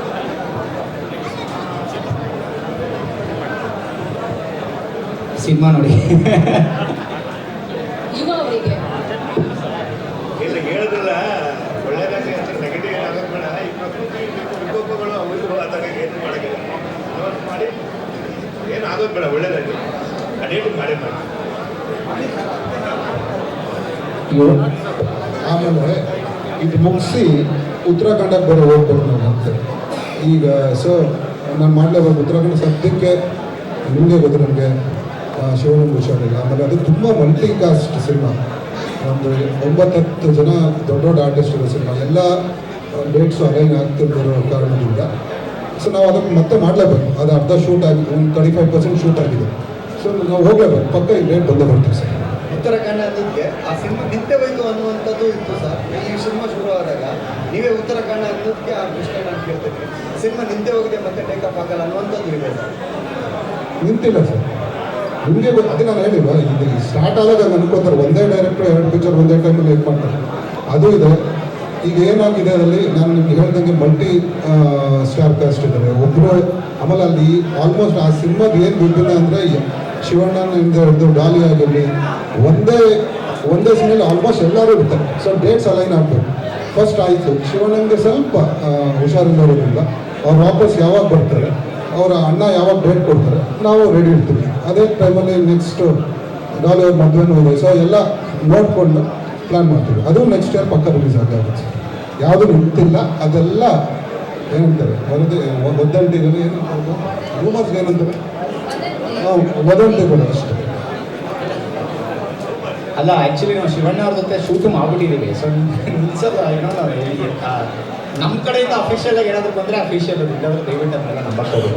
Speaker 1: ಸಿನಿಮಾ ನೋಡಿ
Speaker 7: ಯುವ ಅವರಿಗೆ
Speaker 9: ಇಲ್ಲ ಹೇಳಿದ್ರಲ್ಲ, ಒಳ್ಳೆಯದಾಗಿ ನೆಗೆಟಿವ್ ಆಗೋದು ಬೇಡ. ಈ ಪ್ರಕೃತಿ ವಿಕೋಪಗಳು ಅವರು ಅದಾಗ ಏನು ಮಾಡೋಕ್ಕಿಲ್ಲ. ನೋಟ್ ಮಾಡಿ ಏನು ಆಗೋದು ಬೇಡ, ಒಳ್ಳೆಯದಾಗಿ ಅಡೇಟ್ ಮಾಡಿ.
Speaker 3: ಆಮೇಲೆ ಇದು ಮುಗಿಸಿ ಉತ್ತರಾಖಂಡಕ್ಕೆ ಬೇರೆ ಹೋಗ್ಬೇಕು ನಾವು ಅಂತ. ಈಗ ಸೊ ನಾನು ಮಾಡಲೇಬೇಕು ಉತ್ತರಾಖಂಡ. ಸದ್ಯಕ್ಕೆ ನಿಮಗೆ ಗೊತ್ತು, ನನಗೆ ಶಿವಣ್ಣ ಹುಷಾರಿಲ್ಲ. ಆಮೇಲೆ ಅದು ತುಂಬ ಮಲ್ಟಿ ಕಾಸ್ಟ್ ಸಿನಿಮಾ. ಒಂದು 9-10 ಜನ ದೊಡ್ಡ ದೊಡ್ಡ ಆರ್ಟಿಸ್ಟ್ ಇರೋ ಸಿನಿಮಾ. ಎಲ್ಲ ಡೇಟ್ಸು ಅಲೈನ್ ಆಗ್ತಿರೋ ಕಾರಣದಿಂದ ಸೊ ನಾವು ಅದಕ್ಕೆ ಮತ್ತೆ ಮಾಡಲೇಬೇಕು. ಅದು ಅರ್ಧ ಶೂಟ್ ಆಗಿ ಒಂದು 35% ಶೂಟ್ ಆಗಿದೆ. ಸೊ ನಾವು ಹೋಗಲೇಬೇಕು, ಪಕ್ಕ ಈ ಡೇಟ್ ಬಂದೇ ಬರ್ತೀವಿ ಸರ್.
Speaker 8: ಉತ್ತರಾಖಂಡ ಅನ್ನೋದಕ್ಕೆ ಆ ಸಿನಿಮಾ ನಿಂತೇಬೇಕು ಅನ್ನುವಂಥದ್ದು ಇತ್ತು ಸರ್. ಈ ಸಿನಿಮಾ ಶುರುವಾದಾಗ ನೀವೇ ಉತ್ತರಾಖಂಡ ಅನ್ನೋದಕ್ಕೆ ಆ ಪ್ರಶ್ನೆ ನಾನು ಕೇಳ್ತೀನಿ. ಸಿನಿಮಾ ನಿಂತೆ ಹೋಗಿದೆ ಮತ್ತೆ ಟೇಕಪ್ ಆಗಲ್ಲ ಅನ್ನುವಂಥದ್ದು ಇದೆ ಸರ್.
Speaker 3: ನಿಂತಿಲ್ಲ ಸರ್, ನಿಮಗೆ ಅದೇ ನಾನು ಹೇಳಿಲ್ವ, ಇದು ಸ್ಟಾರ್ಟ್ ಆದಾಗ ಅನ್ಕೋತಾರೆ ಒಂದೇ ಡೈರೆಕ್ಟ್ರು 2 ಪಿಕ್ಚರ್ ಒಂದೇ ಟೈಮಲ್ಲಿ ಇದು ಮಾಡ್ತಾರೆ. ಅದು ಇದೆ. ಈಗ ಏನಾಗಿದೆ ಅದರಲ್ಲಿ ನಾನು ನಿಮ್ಗೆ ಹೇಳ್ದಂಗೆ ಮಲ್ಟಿ ಸ್ಟಾರ್ ಕಾಸ್ಟ್ ಇದ್ದಾರೆ ಒಬ್ಬರು. ಆಮೇಲೆ ಅಲ್ಲಿ ಆಲ್ಮೋಸ್ಟ್ ಆ ಸಿನಿಮಾದ ಏನು ವಿಭಿನ್ನ ಅಂದರೆ ಶಿವಣ್ಣನಿಂದ ಹಿಡಿದು ಡಾಲಿ ಆಗಿರಲಿ ಒಂದೇ ಸಿನಿಮಲ್ಲಿ ಆಲ್ಮೋಸ್ಟ್ ಎಲ್ಲರೂ ಇರ್ತಾರೆ. ಸೊ ಡೇಟ್ಸ್ ಅಲೈನ್ ಆಗಬೇಕು. ಫಸ್ಟ್ ಆಯಿತು ಶಿವಣ್ಣನಿಗೆ ಸ್ವಲ್ಪ ಹುಷಾರಿಲ್ಲವರಿಲ್ಲ, ಅವ್ರು ವಾಪಸ್ ಯಾವಾಗ ಬರ್ತಾರೆ, ಅವರ ಅಣ್ಣ ಯಾವಾಗ ಡೇಟ್ ಕೊಡ್ತಾರೆ, ನಾವು ರೆಡಿ ಇರ್ತೀವಿ. ಅದೇ ಟೈಮಲ್ಲಿ ನೆಕ್ಸ್ಟ್ ಡಾಲಿ ಅವ್ರ ಮದುವೆನೂ ಇದೆ. ಸೊ ಎಲ್ಲ ನೋಡಿಕೊಂಡು ಪ್ಲ್ಯಾನ್ ಮಾಡ್ತೀವಿ. ಅದು ನೆಕ್ಸ್ಟ್ ಇಯರ್ ಪಕ್ಕ ರಿಲೀಸ್ ಆಗುತ್ತೆ. ಯಾವುದು ನಿಂತಿಲ್ಲ, ಅದೆಲ್ಲ ಏನಂತಾರೆ ಒದ್ದಂಟಿಗಳು ಏನಂತಾರೆ, ರೂಮರ್ಸ್ಗೆ ಏನಂತಾರೆ, ವದಂತಿಗಳು ಅಷ್ಟೇ.
Speaker 1: ಅಲ್ಲ, ಆ್ಯಕ್ಚುಲಿ ನಾವು ಶಿವಣ್ಣ ಅವ್ರ ಜೊತೆ ಶೂಟ್ ಮಾಡ್ಬಿಟ್ಟಿದ್ದೀವಿ. ಸೊ ನಿಲ್ಸೋದು ಏನೋ ನಮ್ಮ ಕಡೆಯಿಂದ ಅಫಿಷಿಯಲ್ ಆಗಿ ಏನಾದರೂ ಬಂದರೆ ಅಫಿಷಿಯಲ್ ಇದ್ದಾದ್ರೆ ದಯವಿಟ್ಟು ಅದನ್ನೆಲ್ಲ ನಂಬಕ್ಕೋದು.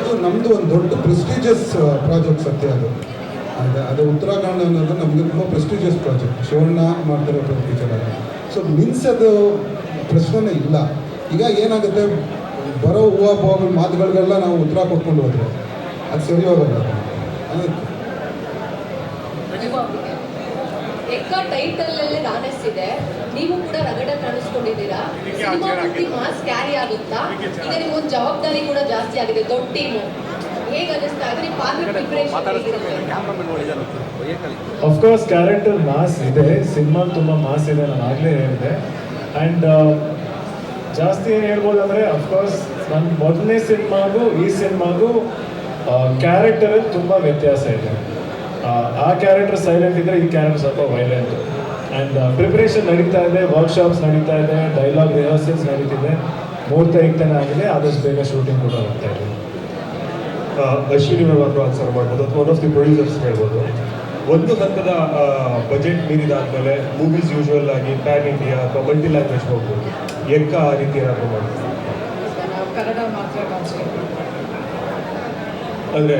Speaker 3: ಇದು ನಮ್ಮದು ಒಂದು ದೊಡ್ಡ ಪ್ರೆಸ್ಟೀಜಿಯಸ್ ಪ್ರಾಜೆಕ್ಟ್ ಸತ್ಯ. ಅದು ಉತ್ತರಾಖಂಡ ಅನ್ನೋದು ನಮಗೆ ತುಂಬ ಪ್ರೆಸ್ಟೀಜಿಯಸ್ ಪ್ರಾಜೆಕ್ಟ್. ಶಿವಣ್ಣ ಮಾಡ್ತಿರೋ ಪಿಕ್ಚರ್ ಅದು. ಸೊ ನಿಲ್ಸೋದು ಪ್ರಶ್ನೆ ಇಲ್ಲ. ಈಗ ಏನಾಗುತ್ತೆ, ಬರೋ ಹೂವು ಮಾತುಗಳಿಗೆಲ್ಲ ನಾವು ಉತ್ತರ ಕೊಟ್ಕೊಂಡು ಹೋದ್ರೆ ಅದು ಸರಿ ಹೋಗಲ್ಲ.
Speaker 7: ಎಕ್ಕ ಟೈಟಲಲ್ಲೇ ನಾನೆಸ್ ಇದೆ. ನೀವು ಕೂಡ ರಗಡ ಕಾಣಿಸ್ಕೊಂಡಿದ್ದೀರಾ. ಸಿನಿಮಾ ಪೂರ್ತಿ ಮಾಸ್ ಕ್ಯಾರಿ ಆಗುತ್ತಾ? ಈಗ ನಿಮ್ಗೊಂದು ಜವಾಬ್ದಾರಿ ಕೂಡ ಜಾಸ್ತಿ ಆಗಿದೆ, ದೊಡ್ಡ ಟೀಮು. ಹೇಗೆ ಅನ್ನಿಸ್ತಾ ಇದೆ ನಿಮ್ಮ ಪಾತ್ರ ಪ್ರಿಪರೇಷನ್?
Speaker 6: ಅಫ್ಕೋರ್ಸ್ ಕ್ಯಾರೆಕ್ಟರ್ ಮಾಸ್ ಇದೆ, ಸಿನಿಮಾ ತುಂಬ ಮಾಸ್ ಇದೆ, ನಾನು ಆಗಲೇ ಹೇಳಿದೆ. ಆ್ಯಂಡ್ ಜಾಸ್ತಿ ಏನು ಹೇಳ್ಬೋದು ಅಂದರೆ ಅಫ್ಕೋರ್ಸ್ ನನ್ನ ಮೊದಲನೇ ಸಿನಿಮಾಗೂ ಈ ಸಿನಿಮಾಗೂ ಕ್ಯಾರೆಕ್ಟರಲ್ಲಿ ತುಂಬ ವ್ಯತ್ಯಾಸ ಇದೆ. ಆ ಕ್ಯಾರೆಕ್ಟರ್ ಸೈಲೆಂಟ್ ಇದ್ದರೆ ಈ ಕ್ಯಾರೆಕ್ಟರ್ ಸ್ವಲ್ಪ ವೈಲೆಂಟು. ಆ್ಯಂಡ್ ಪ್ರಿಪ್ರೇಷನ್ ನಡೀತಾ ಇದೆ, ವರ್ಕ್ಶಾಪ್ಸ್ ನಡೀತಾ ಇದೆ, ಡೈಲಾಗ್ ರಿಹರ್ಸಲ್ಸ್ ನಡೀತಿದೆ. 3 ತಾರೀಕು ಆಗಿದೆ, ಆದಷ್ಟು ಬೇಗ ಶೂಟಿಂಗ್ ಕೂಡ ಹೋಗ್ತಾ ಇದೆ.
Speaker 10: ಅಶ್ವಿನಿ ಅವರು ಆನ್ಸರ್ ಮಾಡ್ಬೋದು ಅಥವಾ ಒನ್ ಆಫ್ ದಿ ಪ್ರೊಡ್ಯೂಸರ್ಸ್ ಹೇಳ್ಬೋದು. ಒಂದು ಹಂತದ ಬಜೆಟ್ ಮೀರಿದಾದ್ಮೇಲೆ ಮೂವೀಸ್ ಯೂಶುವಲ್ ಆಗಿ ಪ್ಯಾನ್ ಇಂಡಿಯಾ ಅಥವಾ ಮಲ್ಟಿ ಲ್ಯಾಂಗ್ವೇಜ್ ಹೋಗ್ಬೋದು. ಎಕ್ಕ ಆ ರೀತಿ ಏನಾದರೂ ಮಾಡ್ಬೋದು
Speaker 4: ನಾವು ಕನ್ನಡ ಮಾತ್ರ ಕಾನ್ಸಂಟ್ರೇಟ್
Speaker 10: ಅಂದರೆ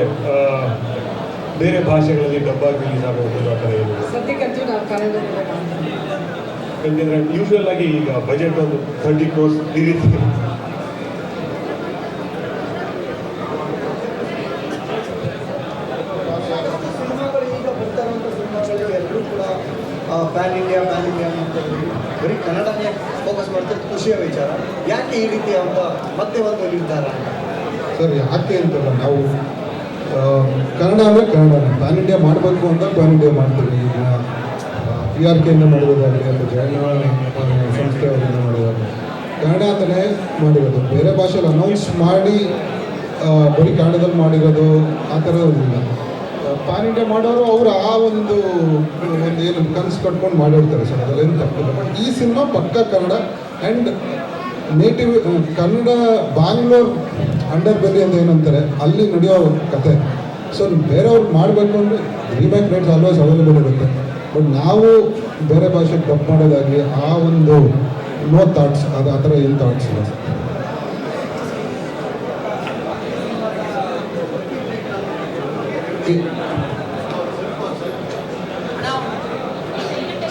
Speaker 10: ಬೇರೆ ಭಾಷೆಗಳಲ್ಲಿ ಡಬ್ಬಾಗಿ ರಿಲೀಸ್ ಆಗೋದು ಆ ಥರ ಏನು?
Speaker 4: ಸದ್ಯಕ್ಕಂತೂ ನಾವು ಕನ್ನಡದಲ್ಲೇ ಮಾಡ್ತೀವಿ.
Speaker 10: ಯಾಕೆಂದರೆ ಯೂಶುವಲ್ ಆಗಿ ಈಗ ಬಜೆಟ್ ಒಂದು 30 crores ಈ ರೀತಿ.
Speaker 8: ಸಿನಿಮಾಗಳು ಈಗ ಬರ್ತಾ ಇರುವಂಥ ಸಿನಿಮಾಗಳು ಎಲ್ಲರೂ ಕೂಡ ಪ್ಯಾನ್ ಇಂಡಿಯಾ ಅಂತ ಬರೀ ಕನ್ನಡನೇ ಫೋಕಸ್ ಮಾಡ್ತಾರೆ. ಖುಷಿಯ ವಿಚಾರ. ಯಾಕೆ ಈ ರೀತಿ ಅಂತ ಮತ್ತೆ ಒಂದು ನಿರ್ಧಾರ?
Speaker 3: ಸರ್ ಯಾಕೆ ಅಂತಲ್ಲ, ನಾವು ಕನ್ನಡ ಅಂದರೆ ಕನ್ನಡನೇ, ಪ್ಯಾನ್ ಇಂಡಿಯಾ ಮಾಡಬೇಕು ಅಂತ ಪ್ಯಾನ್ ಇಂಡಿಯಾ ಮಾಡ್ತೀವಿ. ಈಗ PRK ಇಂದ ಮಾಡಿರೋದಾಗಲಿ ಅಥವಾ ಜಯಣ್ಣ ಸಂಸ್ಥೆಯವರಿಂದ ಮಾಡಿರೋದಾಗಲಿ ಕನ್ನಡ ಅಂತಲೇ ಮಾಡಿರೋದು. ಬೇರೆ ಭಾಷೆಯಲ್ಲಿ ಅನೌನ್ಸ್ ಮಾಡಿ ಬರೀ ಕನ್ನಡದಲ್ಲಿ ಮಾಡಿರೋದು ಆ ಥರದಿಲ್ಲ. ಪ್ಯಾನ್ ಇಂಡಿಯಾ ಮಾಡೋರು ಅವರು ಆ ಒಂದು ಏನು ಕನಸು ಕಟ್ಕೊಂಡು ಮಾಡಿರ್ತಾರೆ ಸರ್, ಅದರಲ್ಲೇನು ತಪ್ಪಿಲ್ಲ. ಬಟ್ ಈ ಸಿನಿಮಾ ಪಕ್ಕ Kannada and native Kannada. Bangalore under belly ಅಂತ ಏನಂತಾರೆ, ಅಲ್ಲಿ ನಡೆಯೋ ಕತೆ. ಸೊ ಬೇರೆಯವ್ರಿಗೆ ಮಾಡಬೇಕು ಅಂದರೆ ರೀಮೇಕ್ ರೈಟ್ಸ್ ಆಲ್ವೇಸ್ ಅವೈಲೇಬಲ್ ಇರುತ್ತೆ. ಬಟ್ ನಾವು ಬೇರೆ ಭಾಷೆಗೆ ಡಬ್ ಮಾಡೋದಾಗಲಿ ಆ ಒಂದು ನೋ ಥಾಟ್ಸ್, ಅದು ಆ ಥರ ಏನು ಥಾಟ್ಸ್ ಇಲ್ಲ.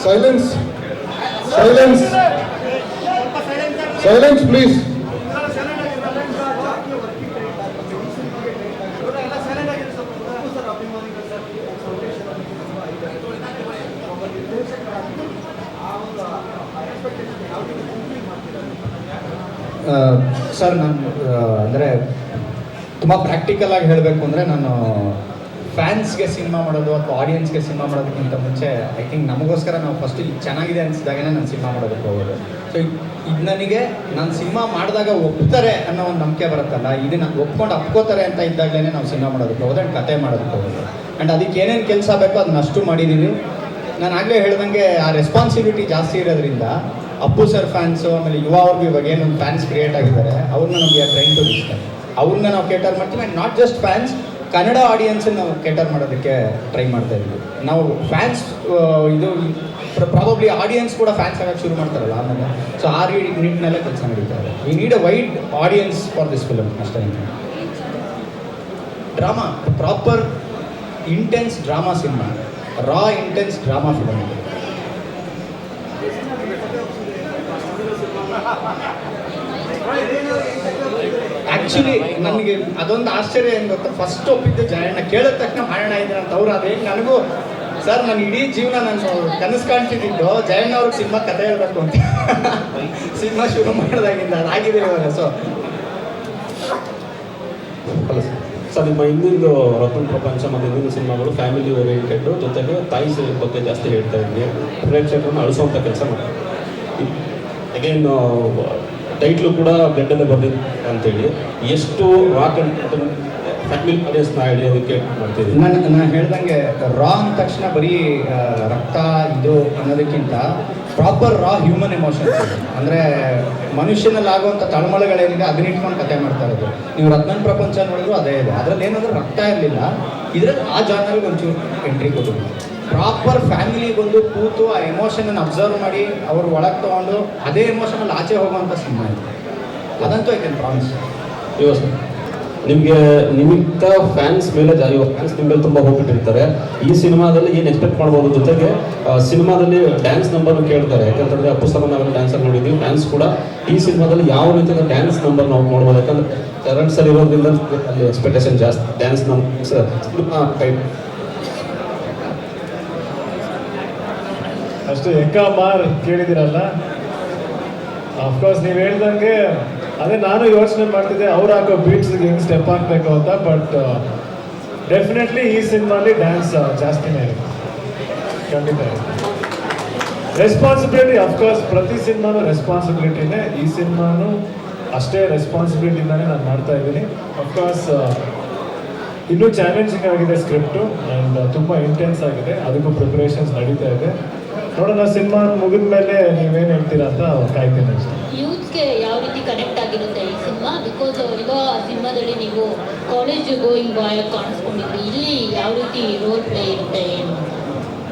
Speaker 3: Silence silence silence please.
Speaker 1: Sir ನಾನು ಅಂದರೆ ತುಂಬ ಪ್ರಾಕ್ಟಿಕಲ್ ಆಗಿ ಹೇಳಬೇಕು ಅಂದರೆ ನಾನು ಫ್ಯಾನ್ಸ್ಗೆ ಸಿನಿಮಾ ಮಾಡೋದು ಅಥವಾ ಆಡಿಯನ್ಸ್ಗೆ ಸಿನಿಮಾ ಮಾಡೋದಕ್ಕಿಂತ ಮುಂಚೆ ಐ ಥಿಂಕ್ ನಮಗೋಸ್ಕರ ನಾವು ಫಸ್ಟ್ ಇದು ಚೆನ್ನಾಗಿದೆ ಅನಿಸಿದಾಗೇ ನಾನು ಸಿನಿಮಾ ಮಾಡೋದಕ್ಕೆ ಹೋಗೋದು. ಸೊ ಇದು ನನಗೆ ನಾನು ಸಿನಿಮಾ ಮಾಡಿದಾಗ ಒಪ್ತಾರೆ ಅನ್ನೋ ಒಂದು ನಂಬಿಕೆ ಬರುತ್ತಲ್ಲ, ಇದನ್ನು ಒಪ್ಕೊಂಡು ಅಪ್ಕೋತಾರೆ ಅಂತ ಇದ್ದಾಗಲೇ ನಾವು ಸಿನಿಮಾ ಮಾಡೋದಕ್ಕೆ ಹೋಗೋದು ಆ್ಯಂಡ್ ಕತೆ ಮಾಡೋದಕ್ಕೆ ಹೋಗೋದು. ಆ್ಯಂಡ್ ಅದಕ್ಕೆ ಏನೇನು ಕೆಲಸ ಬೇಕೋ ಅದನ್ನ ಅಷ್ಟು ಮಾಡಿದ್ದೀವಿ. ನಾನು ಆಗಲೇ ಹೇಳ್ದಂಗೆ ಆ ರೆಸ್ಪಾನ್ಸಿಬಿಲಿಟಿ ಜಾಸ್ತಿ ಇರೋದ್ರಿಂದ ಅಪ್ಪು ಸರ್ ಫ್ಯಾನ್ಸು, ಆಮೇಲೆ ಯುವ ಅವ್ರಿಗೂ ಇವಾಗ ಏನೊಂದು ಫ್ಯಾನ್ಸ್ ಕ್ರಿಯೇಟ್ ಆಗಿದ್ದಾರೆ, ಅವ್ರನ್ನ ನಮಗೆ ಟ್ರೈನ್ ಟು ಡಿಸ್ಕಸ್ ಅವ್ರನ್ನ ನಾವು ಕೇಟರ್ ಮಾಡ್ತೀವಿ. And not just fans, Kannada ಆಡಿಯನ್ಸನ್ನು ನಾವು ಕೇಟರ್ ಮಾಡೋದಕ್ಕೆ ಟ್ರೈ ಮಾಡ್ತಾ ಇದ್ವಿ. ನಾವು ಫ್ಯಾನ್ಸ್ ಇದು ಪ್ರಾಬಬ್ಲಿ ಆಡಿಯನ್ಸ್ ಕೂಡ ಫ್ಯಾನ್ಸ್ ಆಗೋಕ್ಕೆ ಶುರು ಮಾಡ್ತಾರಲ್ಲ ಆಮೇಲೆ. ಸೊ ಆ ನಿಟ್ಟಿನಲ್ಲೇ ಕೆಲಸ ನಡೀತಾ ಇದೆ. We need a wide audience for this film ಅಷ್ಟೇ. Drama, proper intense drama cinema, raw intense drama film. Actually ನನಗೆ ಅದೊಂದು ಆಶ್ಚರ್ಯ ಏನು ಗೊತ್ತಾ, ಫಸ್ಟ್ ಒಪ್ಪಿದ್ದು ಜಯಣ್ಣ, ಕೇಳಿದ ತಕ್ಷಣ ಮಾಡೋಣ ಇದ್ರೆ ಅಂತ ಅವ್ರು. ಅದೇ ನನಗೂ ಸರ್ ನನ್ನ ಇಡೀ ಜೀವನ ನಾನು ಕನಸು ಕಾಣ್ತಿದ್ದು ಜಯಣ್ಣ ಅವ್ರಿಗೆ ಸಿನಿಮಾ ಕಥೆ ಹೇಳ್ಬೇಕು ಅಂತ. ಸಿನಿಮಾ ಶುರು ಮಾಡಿದಾಗಿಂದ ಅದಾಗಿದೆ ಇವಾಗ. ಸೊ
Speaker 11: ಅಲ್ಲ ಸರ್, ನಿಮ್ಮ ಹಿಂದಿನ ರತನ್ ಪ್ರಪಂಚ ಮತ್ತು ಹಿಂದಿನ ಸಿನಿಮಾಗಳು ಫ್ಯಾಮಿಲಿ ಓರಿಯೆಂಟೆಡ್, ಜೊತೆಗೆ ತಾಯಿ ಬಗ್ಗೆ ಜಾಸ್ತಿ ಹೇಳ್ತಾ ಇದ್ವಿ, ಪ್ರೇಕ್ಷಕರನ್ನು ಅಳಿಸುವಂಥ ಕೆಲಸ ಮಾಡ್ತೀವಿ. ಅಗೇನ್ ಟೈಟ್ಲು ಕೂಡ ಬೆಡ್ಡಲ್ಲೇ ಬಂದಿದೆ ಅಂತೇಳಿ ಎಷ್ಟು ರಾಕ್ ಅಂಡ್ ಫ್ಯಾಮಿಲಿ ಆಡಿಯನ್ಸ್ನ ಎಳಿಯೋದಕ್ಕೆ ಮಾಡ್ತೀವಿ.
Speaker 1: ನಾನು ಹೇಳ್ದಂಗೆ ರಾ ಅಂದ ತಕ್ಷಣ ಬರೀ ರಕ್ತ ಇದು ಅನ್ನೋದಕ್ಕಿಂತ ಪ್ರಾಪರ್ ರಾ ಹ್ಯೂಮನ್ ಎಮೋಷನ್ಸ್, ಅಂದರೆ ಮನುಷ್ಯನಲ್ಲಿ ಆಗುವಂಥ ತಳಮಳಗಳೇನಿದೆ ಅದನ್ನ ಇಟ್ಕೊಂಡು ಕತೆ ಮಾಡ್ತಾ ಇರೋದು. ನೀವು ರತ್ನನ್ ಪ್ರಪಂಚ ನೋಡಿದ್ರು ಅದೇ ಇದೆ. ಅದರಲ್ಲಿ ಏನಂದ್ರೆ ರಕ್ತ ಇರಲಿಲ್ಲ, ಇದ್ರಲ್ಲಿ ಆ ಜಾನರ್ಗೆ ಒಂಚೂರು ಎಂಟ್ರಿ ಕೊಟ್ಟಿದ್ರು. ಪ್ರಾಪರ್ ಫ್ಯಾಮಿಲಿಗೊಂದು ಕೂತು ಆ ಎಮೋಷನನ್ನು ಅಬ್ಸರ್ವ್ ಮಾಡಿ ಅವ್ರು ಒಳಗೆ ತೊಗೊಂಡು ಅದೇ ಎಮೋಷನಲ್ಲಿ ಆಚೆ ಹೋಗುವಂಥ ಸಿನಿಮಾ ಇದೆ. ಅದಂತೂ ಐ ಕ್ಯಾನ್ ಪ್ರಾಮಿಸ್.
Speaker 11: ಇವಸ್ ನಿಮಿತ್ತ ಫ್ಯಾನ್ಸ್ ಮೇಲೆ ಫ್ಯಾನ್ಸ್ ನಿಮ್ಮ ಮೇಲೆ ತುಂಬ ಹೋಗ್ಬಿಟ್ಟಿರ್ತಾರೆ. ಈ ಸಿನಿಮಾದಲ್ಲಿ ಏನು ಎಕ್ಸ್ಪೆಕ್ಟ್ ಮಾಡ್ಬೋದು? ಜೊತೆಗೆ ಸಿನಿಮಾದಲ್ಲಿ ಡ್ಯಾನ್ಸ್ ನಂಬರ್ನು ಕೇಳ್ತಾರೆ. ಯಾಕಂತಂದರೆ ಅಪ್ಪು ಸರ್ ನಾವೆಲ್ಲ ಡ್ಯಾನ್ಸಲ್ಲಿ ನೋಡಿದ್ದೀವಿ. ಫ್ಯಾನ್ಸ್ ಕೂಡ ಈ ಸಿನಿಮಾದಲ್ಲಿ ಯಾವ ರೀತಿಯ ಡ್ಯಾನ್ಸ್ ನಂಬರ್ ನಾವು ನೋಡ್ಬೋದು. ಯಾಕಂದರೆ ಕರೆಂಟ್ ಸರ್ ಇರೋದ್ರಿಂದ ಅಲ್ಲಿ ಎಕ್ಸ್ಪೆಕ್ಟೇಷನ್ ಜಾಸ್ತಿ. ಡ್ಯಾನ್ಸ್ ಟೈಪ್
Speaker 6: ಅಷ್ಟು ಎಕ್ಕ ಮಾರ್ ಕೇಳಿದಿರಲ್ಲ. ಅಫ್ಕೋರ್ಸ್ ನೀವು ಹೇಳ್ದಂಗೆ ಅದೇ ನಾನು ಯೋಚನೆ ಮಾಡ್ತಿದ್ದೆ ಅವ್ರು ಹಾಕೋ ಬೀಟ್ಸ್ಗೆ ಹೆಂಗೆ ಸ್ಟೆಪ್ ಹಾಕಬೇಕು ಅಂತ. ಬಟ್ ಡೆಫಿನೆಟ್ಲಿ ಈ ಸಿನಿಮಾಲಿ ಡ್ಯಾನ್ಸ್ ಜಾಸ್ತಿನೇ ಇರುತ್ತೆ, ಖಂಡಿತ ಇರುತ್ತೆ. ರೆಸ್ಪಾನ್ಸಿಬಿಲಿಟಿ ಅಫ್ಕೋರ್ಸ್ ಪ್ರತಿ ಸಿನಿಮಾನು ರೆಸ್ಪಾನ್ಸಿಬಿಲಿಟಿನೇ, ಈ ಸಿನಿಮಾನು ಅಷ್ಟೇ ರೆಸ್ಪಾನ್ಸಿಬಿಲಿಟಿಯಿಂದಾನೇ ನಾನು ಮಾಡ್ತಾ ಇದ್ದೀನಿ. ಅಫ್ಕೋರ್ಸ್ ಇನ್ನೂ ಚಾಲೆಂಜಿಂಗ್ ಆಗಿದೆ ಸ್ಕ್ರಿಪ್ಟು ಆ್ಯಂಡ್ ತುಂಬ ಇಂಟೆನ್ಸ್ ಆಗಿದೆ, ಅದಕ್ಕೂ ಪ್ರಿಪ್ರೇಷನ್ಸ್ ನಡೀತಾ ಇದೆ. ನೋಡೋಣ ಸಿನಿಮಾ ಮುಗಿದ ಮೇಲೆ ನೀವೇನು ಹೇಳ್ತೀರಾ ಅಂತ ಕಾಯ್ತೀನಿ ಅಷ್ಟೇ.
Speaker 12: ಯೂತ್ಸ್ಗೆ ಯಾವ ರೀತಿ ಕನೆಕ್ಟ್ ಆಗಿರುತ್ತೆ ಈ ಸಿನಿಮಾ? ಬಿಕಾಸ್ ಈಗ ಸಿನಿಮಾದಲ್ಲಿ ನೀವು ಕಾಲೇಜ್ ಗೋಯಿಂಗ್ ಬಾಯ್ ಕಾಣಿಸ್ಕೊಂಡಿದ್ರಿ, ಇಲ್ಲಿ ಯಾವ ರೀತಿ ರೋಲ್ ಪ್ಲೇ ಇರುತ್ತೆ ಏನು?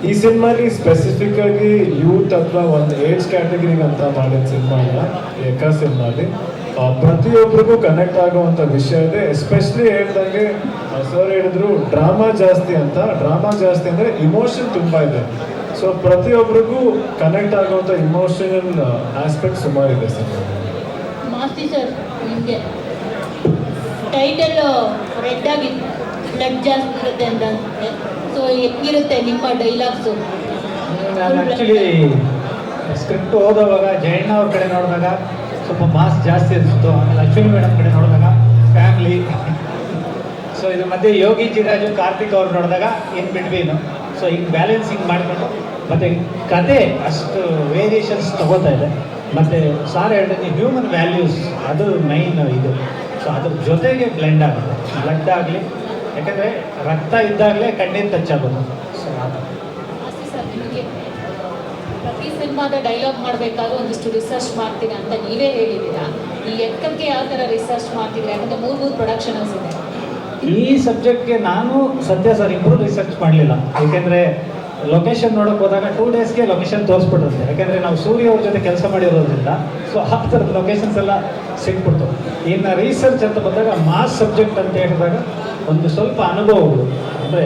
Speaker 6: ಈ ಸಿನಿಮಾಲಿ ಸ್ಪೆಸಿಫಿಕ್ ಆಗಿ ಯೂತ್ ಅಥವಾ ಒಂದು ಏಜ್ ಕ್ಯಾಟಗರಿಗೆ ಅಂತ ಮಾಡಿದ ಸಿನಿಮಾ ಇಲ್ಲ, ಏಕ ಸಿನಿಮಾಲಿ ಪ್ರತಿಯೊಬ್ಬರಿಗೂ ಕನೆಕ್ಟ್ ಆಗುವಂಥ ವಿಷಯ ಇದೆ. ಎಸ್ಪೆಷಲಿ ಹೇಳ್ದಂಗೆ ಸರ್ ಹೇಳಿದ್ರು ಡ್ರಾಮಾ ಜಾಸ್ತಿ ಅಂತ. ಡ್ರಾಮಾ ಜಾಸ್ತಿ ಅಂದರೆ ಇಮೋಷನ್ ತುಂಬ ಇದೆ. ಸೊ ಪ್ರತಿಯೊಬ್ಬರಿಗೂ ಕನೆಕ್ಟ್ ಆಗುವಂಥ ಇಮೋಷನಲ್ ಆಸ್ಪೆಕ್ಟ್ ಸುಮಾರಿದೆ ಸಿನಿಮಾ.
Speaker 12: ಮಾಸ್ತಿ ಸರ್, ನಿಮಗೆ ಟೈಟಲ್ ರೆಡ್ ಆಗಿ ಬ್ಲಡ್ ಜಾಸ್ತಿ ಇರುತ್ತೆ ಅಂತ ಅನ್ಸುತ್ತೆ. ಸೊ ಹೆಂಗಿರುತ್ತೆ ನಿಮ್ಮ ಡೈಲಾಗ್ಸು?
Speaker 1: ನಾನು ಆ್ಯಕ್ಚುಲಿ ಸ್ಕ್ರಿಪ್ಟ್ ಓದೋವಾಗ ಜಯಣ್ಣ ಅವ್ರ ಕಡೆ ನೋಡಿದಾಗ ಸ್ವಲ್ಪ ಮಾಸ್ ಜಾಸ್ತಿ ಅನಿಸ್ತು. ಆಮೇಲೆ ಅಶ್ವಿನಿ ಮೇಡಮ್ ಕಡೆ ನೋಡಿದಾಗ ಫ್ಯಾಮ್ಲಿ. ಸೊ ಇದ್ರ ಮಧ್ಯೆ ಯೋಗಿ ಜಿರಾಜು ಕಾರ್ತಿಕ್ ಅವ್ರು ನೋಡಿದಾಗ ಇನ್ ಬಿಟ್ವೀನು. ಸೊ ಹಿಂಗೆ ಬ್ಯಾಲೆನ್ಸಿಂಗ್ ಮಾಡಿಕೊಂಡು ಮತ್ತು ಕತೆ ಅಷ್ಟು ವೇರಿಯೇಷನ್ಸ್ ತಗೋತಾ ಇದೆ. ಮತ್ತು ಸಾರ್ ಹೇಳಿದ್ರೆ ಹ್ಯೂಮನ್ ವ್ಯಾಲ್ಯೂಸ್ ಅದು ಮೈನ್ ಇದು. ಸೊ ಅದ್ರ ಜೊತೆಗೆ ಬ್ಲೆಂಡ್ ಆಗುತ್ತೆ, ಬ್ಲಡ್ ಆಗಲಿ, ಯಾಕಂದರೆ ರಕ್ತ ಇದ್ದಾಗಲೇ ಕಣ್ಣಿನ ಟಚ್ ಆಗೋದು. ಸೊ
Speaker 5: ಮಾಸ್ತಿ ಸರ್, ನಿಮಗೆ ಪ್ರತಿ ಸಿನಿಮಾದ ಡೈಲಾಗ್ ಮಾಡಬೇಕಾದ್ರೆ ಒಂದಿಷ್ಟು ರಿಸರ್ಚ್ ಮಾಡ್ತೀರಾ ಅಂತ ನೀವೇ ಹೇಳಿದ್ದೀರಾ. ಈ ಎಕ್ಕಕ್ಕೆ ಯಾವ ಥರ ರಿಸರ್ಚ್ ಮಾಡ್ತಿದ್ರೆ? ಯಾಕಂದರೆ ಮೂರು ಪ್ರೊಡಕ್ಷನ್ಸ್ ಇದೆ.
Speaker 1: ಈ ಸಬ್ಜೆಕ್ಟ್ಗೆ ನಾನು ಸದ್ಯ ಸರ್ ಇಬ್ಬರು ರಿಸರ್ಚ್ ಮಾಡಲಿಲ್ಲ. ಏಕೆಂದರೆ ಲೊಕೇಶನ್ ನೋಡೋಕೆ ಹೋದಾಗ 2 ಡೇಸ್ಗೆ ಲೊಕೇಶನ್ ತೋರಿಸ್ಬಿಟ್ಟಿರುತ್ತೆ. ಯಾಕೆಂದರೆ ನಾವು ಸೂರ್ಯ ಅವ್ರ ಜೊತೆ ಕೆಲಸ ಮಾಡಿರೋದ್ರಿಂದ ಸೊ ಆ ಥರದ ಲೊಕೇಶನ್ಸ್ ಎಲ್ಲ ಸಿಕ್ಬಿಡ್ತು. ಇನ್ನು ರಿಸರ್ಚ್ ಅಂತ ಬಂದಾಗ ಮಾಸ್ ಸಬ್ಜೆಕ್ಟ್ ಅಂತ ಹೇಳಿದಾಗ ಒಂದು ಸ್ವಲ್ಪ ಅನುಭವಗಳು, ಅಂದರೆ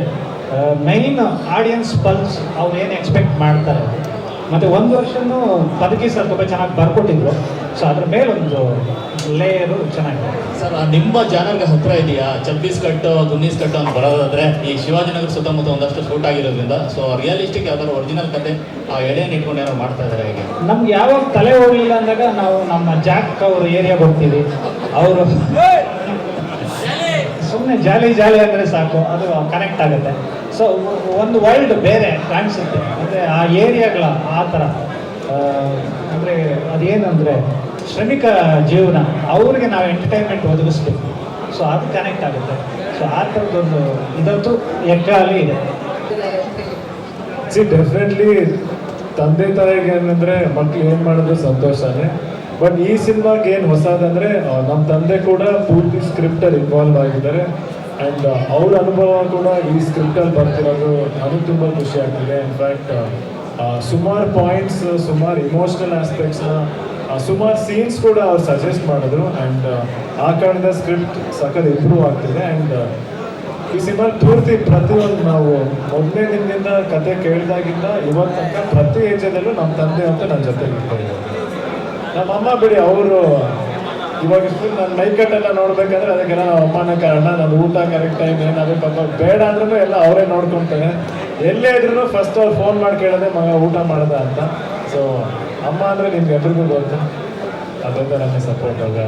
Speaker 1: ಮೈನ್ ಆಡಿಯನ್ಸ್ ಪಲ್ಸ್ ಅವ್ರು ಏನು ಎಕ್ಸ್ಪೆಕ್ಟ್ ಮಾಡ್ತಾರೆ. ಮತ್ತು ಒಂದು ವರ್ಷನೂ ಪದಕಿ ಸರ್ ತುಂಬ ಚೆನ್ನಾಗಿ ಬರ್ಕೊಟ್ಟಿದ್ರು. ಸೊ ಅದ್ರ ಮೇಲೊಂದು ಲೇಯರು ಚೆನ್ನಾಗಿದೆ
Speaker 2: ಸರ್. ನಿಮ್ಮ ಜಾನರ್ಗೆ ಹತ್ರ ಇದೆಯಾ? 26 ಕಟ್ಟು 19 ಕಟ್ಟು ಅಂತ ಬರೋದಾದ್ರೆ ಈ ಶಿವಾಜಿನಗರ ಸುತ್ತಮುತ್ತ ಒಂದಷ್ಟು ಶೂಟ್ ಆಗಿರೋದ್ರಿಂದ ಸೊ ರಿಯಲಿಸ್ಟಿಕ್ ಯಾವ್ದಾದ್ರು ಒರಿಜಿನಲ್ ಕತೆ ಆ ಎಳೆಯನ್ನು ಇಟ್ಕೊಂಡು ಏನೋ ಮಾಡ್ತಾ ಇದ್ದಾರೆ ಹೇಗೆ?
Speaker 1: ನಮ್ಗೆ ಯಾವಾಗ ತಲೆ ಹೋಗಲಿಲ್ಲ ಅಂದಾಗ ನಾವು ನಮ್ಮ ಜಾಕ್ ಅವ್ರ ಏರಿಯಾಗೆ ಹೋಗ್ತೀವಿ. ಅವರು ಸುಮ್ಮನೆ ಜಾಲಿ ಜಾಲಿ ಅಂದರೆ ಸಾಕು, ಅದು ಕನೆಕ್ಟ್ ಆಗುತ್ತೆ. ಸೊ ಒಂದು ವರ್ಲ್ಡ್ ಬೇರೆ ಕಾಣಿಸುತ್ತೆ. ಅಂದರೆ ಆ ಏರಿಯಾಗಳ ಆ ಥರ ಅಂದರೆ ಅದೇನಂದರೆ ಶ್ರಮಿಕ ಜೀವನ, ಅವ್ರಿಗೆ ನಾವು ಎಂಟರ್ಟೈನ್ಮೆಂಟ್ ಒದಗಿಸ್ಬೇಕು. ಸೊ ಅದು ಕನೆಕ್ಟ್ ಆಗುತ್ತೆ. ಸೊ ಆ ಥರದ್ದೊಂದು ಇದಂತೂ ಎಕ್ಕಾಲಿ ಇದೆ.
Speaker 6: ಡೆಫಿನೆಟ್ಲಿ ತಂದೆ ತಾಯಿಗೆ ಏನಂದರೆ ಮಕ್ಳು ಏನು ಮಾಡಿದ್ರು ಸಂತೋಷನೇ. ಬಟ್ ಈ ಸಿನಿಮಾಗೆ ಏನು ಹೊಸದಂದರೆ ನಮ್ಮ ತಂದೆ ಕೂಡ ಪೂರ್ತಿ ಸ್ಕ್ರಿಪ್ಟಲ್ಲಿ ಇನ್ವಾಲ್ವ್ ಆಗಿದ್ದಾರೆ. ಆ್ಯಂಡ್ ಅವ್ರ ಅನುಭವ ಕೂಡ ಈ ಸ್ಕ್ರಿಪ್ಟಲ್ಲಿ ಬರ್ತಿರೋದು ನನಗೆ ತುಂಬ ಖುಷಿ ಆಗ್ತಿದೆ. ಇನ್ಫ್ಯಾಕ್ಟ್ ಸುಮಾರು ಪಾಯಿಂಟ್ಸ್, ಸುಮಾರು ಇಮೋಷ್ನಲ್ ಆಸ್ಪೆಕ್ಟ್ಸ್ನ, ಸುಮಾರು ಸೀನ್ಸ್ ಕೂಡ ಅವ್ರು ಸಜೆಸ್ಟ್ ಮಾಡಿದ್ರು. ಆ್ಯಂಡ್ ಆ ಕಾರಣದ ಸ್ಕ್ರಿಪ್ಟ್ ಸಖತ್ ಇಂಪ್ರೂವ್ ಆಗ್ತಿದೆ. ಆ್ಯಂಡ್ ಈ ಸಿನಿಮಾ ಪೂರ್ತಿ ಪ್ರತಿಯೊಂದು ನಾವು ಮೊದಲನೇ ದಿನದಿಂದ ಕತೆ ಕೇಳಿದಾಗಿಂದ ಇವತ್ತು ತನಕ ಪ್ರತಿ ಏಜದಲ್ಲೂ ನಮ್ಮ ತಂದೆ ಅಂತ ನನ್ನ ಜೊತೆಗೆ ಇರ್ತಾರೆ. ನಮ್ಮ ಅಮ್ಮ ಬಿಡಿ, ಅವರು ಇವಾಗ ಫುಲ್ ನನ್ನ ಮೈಕಟ್ಟೆಲ್ಲ ನೋಡ್ಬೇಕಂದ್ರೆ ಅದಕ್ಕೆಲ್ಲ ನಮ್ಮ ಅಮ್ಮನ ಕಾರಣ. ನನ್ನ ಊಟ ಕರೆಕ್ಟ್ ಟೈಮ್ ಏನಾದರೂ ಪಾಪ ಬೇಡ ಅಂದ್ರೂ ಎಲ್ಲ ಅವರೇ ನೋಡ್ಕೊತಾರೆ. ಎಲ್ಲೇ ಇದ್ರೂ ಫಸ್ಟ್ ಅವ್ರು ಫೋನ್ ಮಾಡಿ ಕೇಳೋದೆ ಮಗ ಊಟ ಮಾಡ್ದ ಅಂತ. ಸೊ ಅಮ್ಮ ಅಂದರೆ ನಿಮ್ಗೆ ಎಲ್ರಿಗೂ ಗೊತ್ತು, ಅದೇ ಥರನೇ ಸಪೋರ್ಟ್ ಆಗ